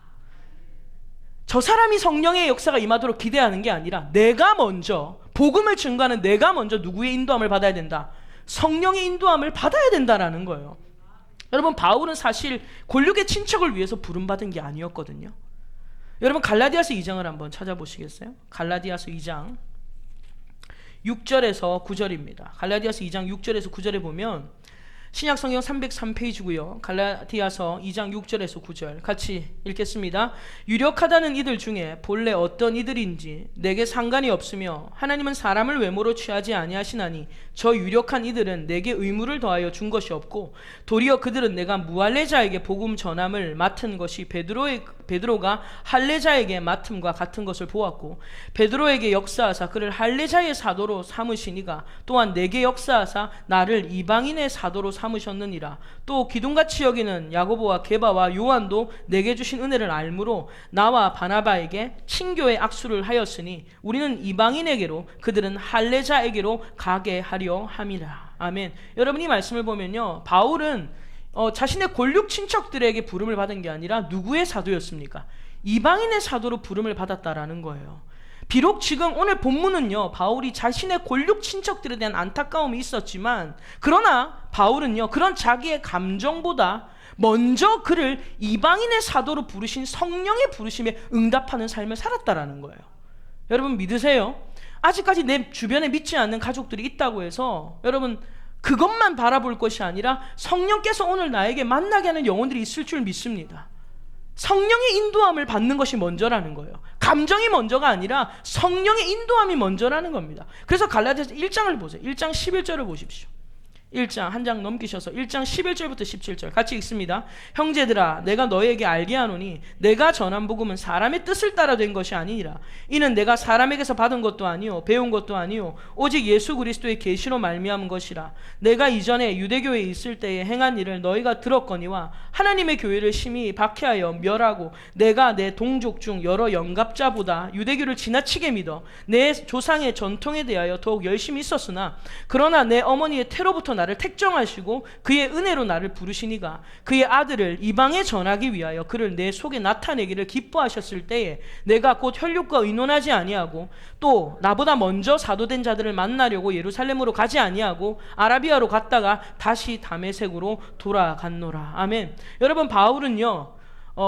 저 사람이 성령의 역사가 임하도록 기대하는 게 아니라 내가 먼저, 복음을 증거하는 내가 먼저 누구의 인도함을 받아야 된다? 성령의 인도함을 받아야 된다라는 거예요. 여러분, 바울은 사실 권력의 친척을 위해서 부름받은 게 아니었거든요. 여러분, 갈라디아서 2장을 한번 찾아보시겠어요? 갈라디아서 2장 6절에서 9절입니다. 갈라디아서 2장 6절에서 9절에 보면 신약성경 303페이지고요. 갈라디아서 2장 6절에서 9절 같이 읽겠습니다. 유력하다는 이들 중에 본래 어떤 이들인지 내게 상관이 없으며 하나님은 사람을 외모로 취하지 아니하시나니 저 유력한 이들은 내게 의무를 더하여 준 것이 없고 도리어 그들은 내가 무할례자에게 복음 전함을 맡은 것이 베드로가 할례자에게 맡음과 같은 것을 보았고 베드로에게 역사하사 그를 할례자의 사도로 삼으시니가 또한 내게 역사하사 나를 이방인의 사도로 삼으셨느니라. 또 기둥같이 여기는 야고보와 게바와 요한도 내게 주신 은혜를 알므로 나와 바나바에게 친교의 악수를 하였으니 우리는 이방인에게로 그들은 할례자에게로 가게 하려 함이라. 아멘. 여러분, 이 말씀을 보면요, 바울은 자신의 권력 친척들에게 부름을 받은 게 아니라 누구의 사도였습니까? 이방인의 사도로 부름을 받았다라는 거예요. 비록 지금 오늘 본문은요, 바울이 자신의 권력 친척들에 대한 안타까움이 있었지만, 그러나 바울은요, 그런 자기의 감정보다 먼저 그를 이방인의 사도로 부르신 성령의 부르심에 응답하는 삶을 살았다라는 거예요. 여러분 믿으세요? 아직까지 내 주변에 믿지 않는 가족들이 있다고 해서 여러분 그것만 바라볼 것이 아니라 성령께서 오늘 나에게 만나게 하는 영혼들이 있을 줄 믿습니다. 성령의 인도함을 받는 것이 먼저라는 거예요. 감정이 먼저가 아니라 성령의 인도함이 먼저라는 겁니다. 그래서 갈라디아서 1장을 보세요. 1장 11절을 보십시오. 1장 한 장 넘기셔서 1장 11절부터 17절 같이 읽습니다. 형제들아 내가 너에게 알게 하노니 내가 전한 복음은 사람의 뜻을 따라 된 것이 아니니라. 이는 내가 사람에게서 받은 것도 아니요 배운 것도 아니요 오직 예수 그리스도의 계시로 말미암은 것이라. 내가 이전에 유대교에 있을 때에 행한 일을 너희가 들었거니와 하나님의 교회를 심히 박해하여 멸하고 내가 내 동족 중 여러 영갑자보다 유대교를 지나치게 믿어 내 조상의 전통에 대하여 더욱 열심히 있었으나 그러나 내 어머니의 태로부터 나를 택정하시고 그의 은혜로 나를 부르시니가 그의 아들을 이방에 전하기 위하여 그를 내 속에 나타내기를 기뻐하셨을 때에 내가 곧 혈육과 의논하지 아니하고 또 나보다 먼저 사도된 자들을 만나려고 예루살렘으로 가지 아니하고 아라비아로 갔다가 다시 다메섹으로 돌아갔노라. 아멘. 여러분 바울은요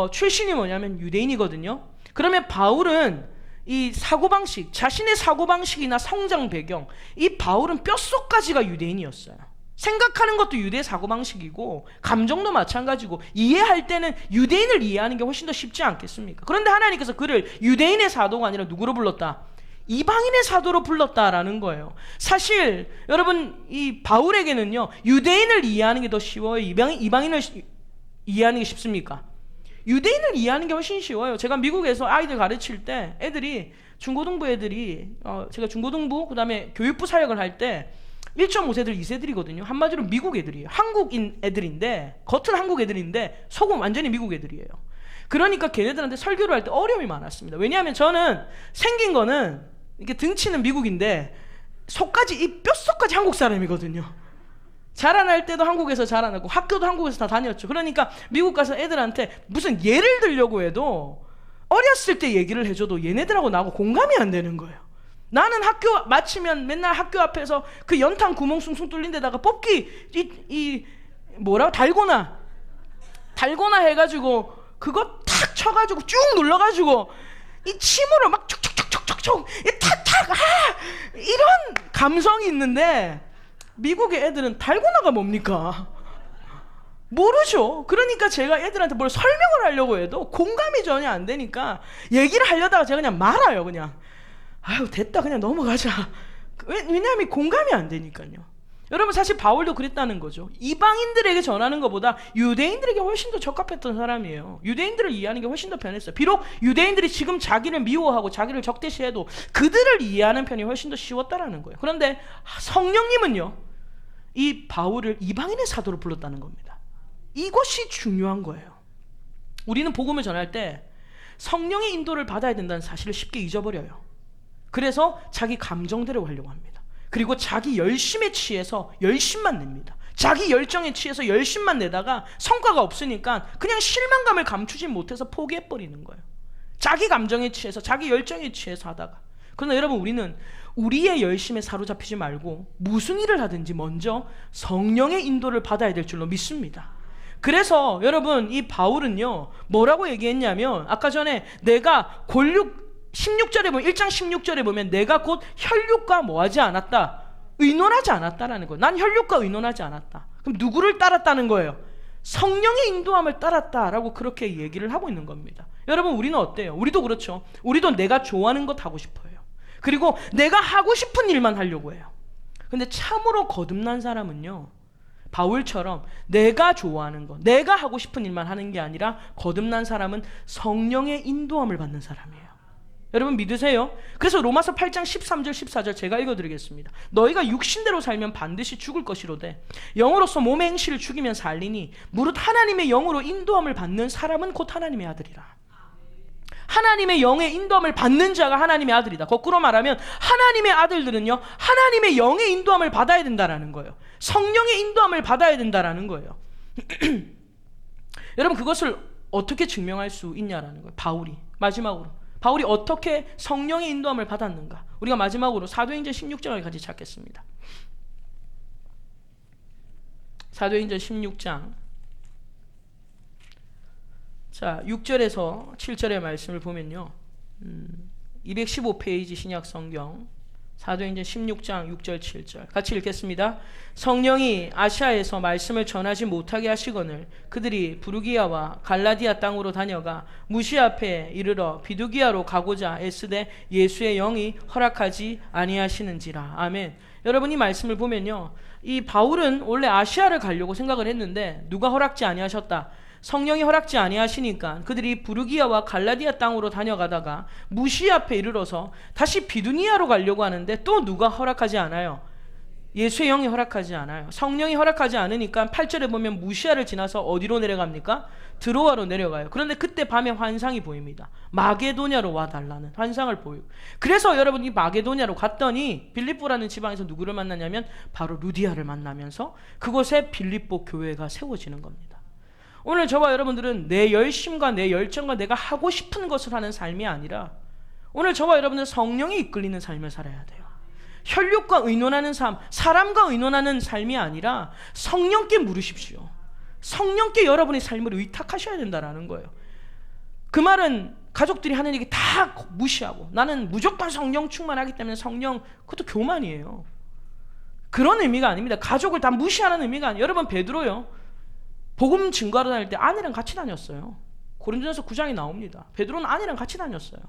출신이 뭐냐면 유대인이거든요. 그러면 바울은 이 사고방식, 자신의 사고방식이나 성장 배경, 이 바울은 뼛속까지가 유대인이었어요. 생각하는 것도 유대 사고방식이고 감정도 마찬가지고 이해할 때는 유대인을 이해하는 게 훨씬 더 쉽지 않겠습니까? 그런데 하나님께서 그를 유대인의 사도가 아니라 누구로 불렀다? 이방인의 사도로 불렀다라는 거예요. 사실 여러분 이 바울에게는요 유대인을 이해하는 게 더 쉬워요? 이방인을 이해하는 게 쉽습니까? 유대인을 이해하는 게 훨씬 쉬워요. 제가 미국에서 아이들 가르칠 때 애들이 중고등부 애들이 제가 중고등부 그다음에 교육부 사역을 할 때 1.5세들 2세들이거든요. 한마디로 미국 애들이에요. 한국인 애들인데 겉은 한국 애들인데 속은 완전히 미국 애들이에요. 그러니까 걔네들한테 설교를 할 때 어려움이 많았습니다. 왜냐하면 저는 생긴 거는 이렇게 등치는 미국인데 속까지 이 뼛속까지 한국 사람이거든요. 자라날 때도 한국에서 자라나고 학교도 한국에서 다 다녔죠. 그러니까 미국 가서 애들한테 무슨 예를 들려고 해도 어렸을 때 얘기를 해줘도 얘네들하고 나하고 공감이 안 되는 거예요. 나는 학교 마치면 맨날 학교 앞에서 그 연탄 구멍 숭숭 뚫린 데다가 뽑기 달고나 해가지고 그거 탁 쳐가지고 쭉 눌러가지고 이 침으로 막 촉촉촉촉촉촉 탁탁 이런 감성이 있는데 미국의 애들은 달고나가 뭡니까? 모르죠. 그러니까 제가 애들한테 뭘 설명을 하려고 해도 공감이 전혀 안 되니까 얘기를 하려다가 제가 그냥 말아요. 그냥 아유 됐다 그냥 넘어가자. 왜냐하면 공감이 안 되니까요. 여러분 사실 바울도 그랬다는 거죠. 이방인들에게 전하는 것보다 유대인들에게 훨씬 더 적합했던 사람이에요. 유대인들을 이해하는 게 훨씬 더 편했어요. 비록 유대인들이 지금 자기를 미워하고 자기를 적대시해도 그들을 이해하는 편이 훨씬 더 쉬웠다라는 거예요. 그런데 성령님은요 이 바울을 이방인의 사도로 불렀다는 겁니다. 이것이 중요한 거예요. 우리는 복음을 전할 때 성령의 인도를 받아야 된다는 사실을 쉽게 잊어버려요. 그래서 자기 감정대로 하려고 합니다. 그리고 자기 열심에 취해서 열심만 냅니다. 자기 열정에 취해서 열심만 내다가 성과가 없으니까 그냥 실망감을 감추지 못해서 포기해버리는 거예요. 자기 감정에 취해서 자기 열정에 취해서 하다가. 그러나 여러분 우리는 우리의 열심에 사로잡히지 말고 무슨 일을 하든지 먼저 성령의 인도를 받아야 될 줄로 믿습니다. 그래서 여러분 이 바울은요 뭐라고 얘기했냐면 아까 전에 내가 16절에 보면 1장 16절에 보면 내가 곧 혈육과 뭐하지 않았다 의논하지 않았다라는 거예요. 난 혈육과 의논하지 않았다. 그럼 누구를 따랐다는 거예요? 성령의 인도함을 따랐다라고 그렇게 얘기를 하고 있는 겁니다. 여러분 우리는 어때요? 우리도 그렇죠. 우리도 내가 좋아하는 것 하고 싶어요. 그리고 내가 하고 싶은 일만 하려고 해요. 근데 참으로 거듭난 사람은요 바울처럼 내가 좋아하는 거 내가 하고 싶은 일만 하는 게 아니라 거듭난 사람은 성령의 인도함을 받는 사람이에요. 여러분 믿으세요? 그래서 로마서 8장 13절 14절 제가 읽어드리겠습니다. 너희가 육신대로 살면 반드시 죽을 것이로되 영으로서 몸의 행실을 죽이면 살리니 무릇 하나님의 영으로 인도함을 받는 사람은 곧 하나님의 아들이라. 하나님의 영의 인도함을 받는 자가 하나님의 아들이다. 거꾸로 말하면 하나님의 아들들은요 하나님의 영의 인도함을 받아야 된다라는 거예요. 성령의 인도함을 받아야 된다라는 거예요. 여러분 그것을 어떻게 증명할 수 있냐라는 거예요. 마지막으로 바울이 어떻게 성령의 인도함을 받았는가. 우리가 마지막으로 사도행전 16장을 같이 찾겠습니다. 사도행전 16장 자 6절에서 7절의 말씀을 보면요 215페이지 신약성경 사도행전 16장 6절 7절 같이 읽겠습니다. 성령이 아시아에서 말씀을 전하지 못하게 하시거늘 그들이 부르기아와 갈라디아 땅으로 다녀가 무시 앞에 이르러 비두기아로 가고자 애쓰되 예수의 영이 허락하지 아니하시는지라. 아멘. 여러분, 이 말씀을 보면요, 이 바울은 원래 아시아를 가려고 생각을 했는데 누가 허락지 아니하셨다? 성령이 허락지 아니하시니까 그들이 부르기아와 갈라디아 땅으로 다녀가다가 무시 앞에 이르러서 다시 비두니아로 가려고 하는데 또 누가 허락하지 않아요? 예수의 영이 허락하지 않아요. 성령이 허락하지 않으니까 8절에 보면 무시아를 지나서 어디로 내려갑니까? 드로아로 내려가요. 그런데 그때 밤에 환상이 보입니다. 마게도냐로 와달라는 환상을 보이고, 그래서 여러분 이 마게도냐로 갔더니 빌립보라는 지방에서 누구를 만나냐면 바로 루디아를 만나면서 그곳에 빌립보 교회가 세워지는 겁니다. 오늘 저와 여러분들은 내 열심과 내 열정과 내가 하고 싶은 것을 하는 삶이 아니라 오늘 저와 여러분들은 성령이 이끌리는 삶을 살아야 돼요. 혈육과 의논하는 삶, 사람과 의논하는 삶이 아니라 성령께 물으십시오. 성령께 여러분의 삶을 의탁하셔야 된다는 거예요. 그 말은 가족들이 하는 얘기 다 무시하고 나는 무조건 성령 충만하기 때문에 성령, 그것도 교만이에요. 그런 의미가 아닙니다. 가족을 다 무시하는 의미가 아니에요. 여러분, 베드로요, 복음 증거하러 다닐 때 아내랑 같이 다녔어요. 고린도전서 9장에 나옵니다. 베드로는 아내랑 같이 다녔어요.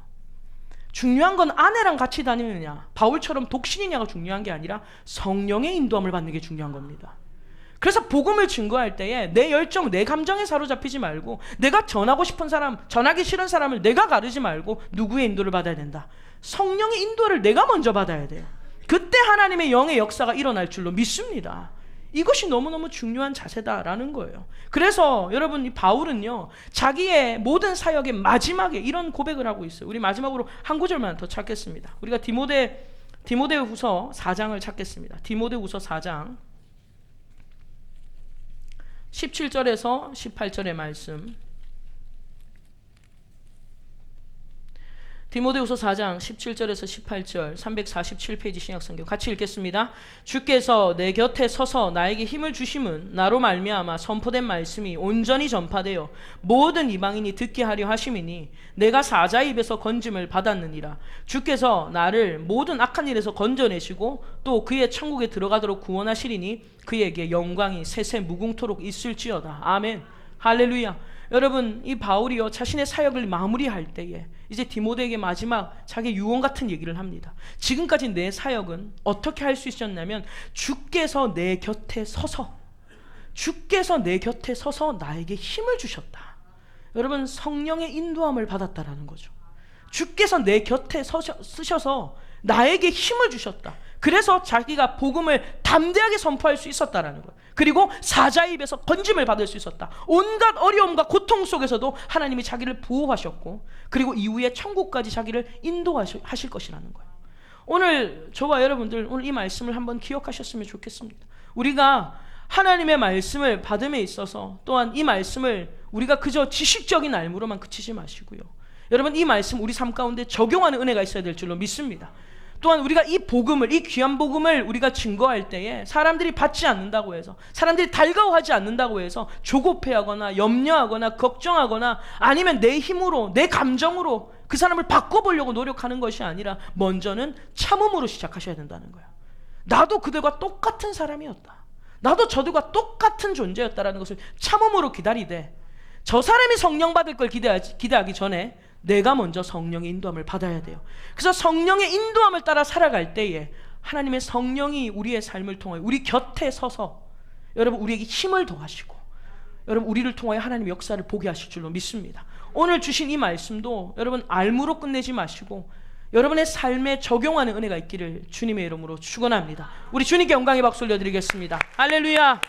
중요한 건 아내랑 같이 다니느냐, 바울처럼 독신이냐가 중요한 게 아니라 성령의 인도함을 받는 게 중요한 겁니다. 그래서 복음을 증거할 때에 내 열정, 내 감정에 사로잡히지 말고 내가 전하고 싶은 사람, 전하기 싫은 사람을 내가 가르지 말고 누구의 인도를 받아야 된다? 성령의 인도를 내가 먼저 받아야 돼요. 그때 하나님의 영의 역사가 일어날 줄로 믿습니다. 이것이 너무너무 중요한 자세다라는 거예요. 그래서 여러분, 이 바울은요, 자기의 모든 사역의 마지막에 이런 고백을 하고 있어요. 우리 마지막으로 한 구절만 더 찾겠습니다. 우리가 디모데후서 4장을 찾겠습니다. 디모데후서 4장 17절에서 18절의 말씀. 디모데후서 4장 17절에서 18절 347페이지 신약성경 같이 읽겠습니다. 주께서 내 곁에 서서 나에게 힘을 주심은 나로 말미암아 선포된 말씀이 온전히 전파되어 모든 이방인이 듣게 하려 하심이니 내가 사자의 입에서 건짐을 받았느니라. 주께서 나를 모든 악한 일에서 건져내시고 또 그의 천국에 들어가도록 구원하시리니 그에게 영광이 세세 무궁토록 있을지어다. 아멘. 할렐루야. 여러분, 이 바울이요, 자신의 사역을 마무리할 때에 이제 디모데에게 마지막 자기 유언 같은 얘기를 합니다. 지금까지 내 사역은 어떻게 할 수 있었냐면 주께서 내 곁에 서서 나에게 힘을 주셨다. 여러분, 성령의 인도함을 받았다라는 거죠. 주께서 내 곁에 쓰셔서 나에게 힘을 주셨다. 그래서 자기가 복음을 담대하게 선포할 수 있었다라는 거예요. 그리고 사자의 입에서 건짐을 받을 수 있었다. 온갖 어려움과 고통 속에서도 하나님이 자기를 보호하셨고 그리고 이후에 천국까지 자기를 인도하실 것이라는 거예요. 오늘 저와 여러분들 오늘 이 말씀을 한번 기억하셨으면 좋겠습니다. 우리가 하나님의 말씀을 받음에 있어서 또한 이 말씀을 우리가 그저 지식적인 알무로만 그치지 마시고요. 여러분, 이 말씀 우리 삶 가운데 적용하는 은혜가 있어야 될 줄로 믿습니다. 또한 우리가 이 복음을, 이 귀한 복음을 우리가 증거할 때에 사람들이 받지 않는다고 해서, 사람들이 달가워하지 않는다고 해서 조급해하거나 염려하거나 걱정하거나 아니면 내 힘으로, 내 감정으로 그 사람을 바꿔보려고 노력하는 것이 아니라 먼저는 참음으로 시작하셔야 된다는 거예요. 나도 그들과 똑같은 사람이었다. 나도 저들과 똑같은 존재였다라는 것을 참음으로 기다리되 저 사람이 성령 받을 걸 기대하기 전에 내가 먼저 성령의 인도함을 받아야 돼요. 그래서 성령의 인도함을 따라 살아갈 때에 하나님의 성령이 우리의 삶을 통하여 우리 곁에 서서 여러분 우리에게 힘을 더하시고 여러분 우리를 통하여 하나님의 역사를 보게 하실 줄로 믿습니다. 오늘 주신 이 말씀도 여러분 알무로 끝내지 마시고 여러분의 삶에 적용하는 은혜가 있기를 주님의 이름으로 축원합니다. 우리 주님께 영광의 박수 올려드리겠습니다. 할렐루야.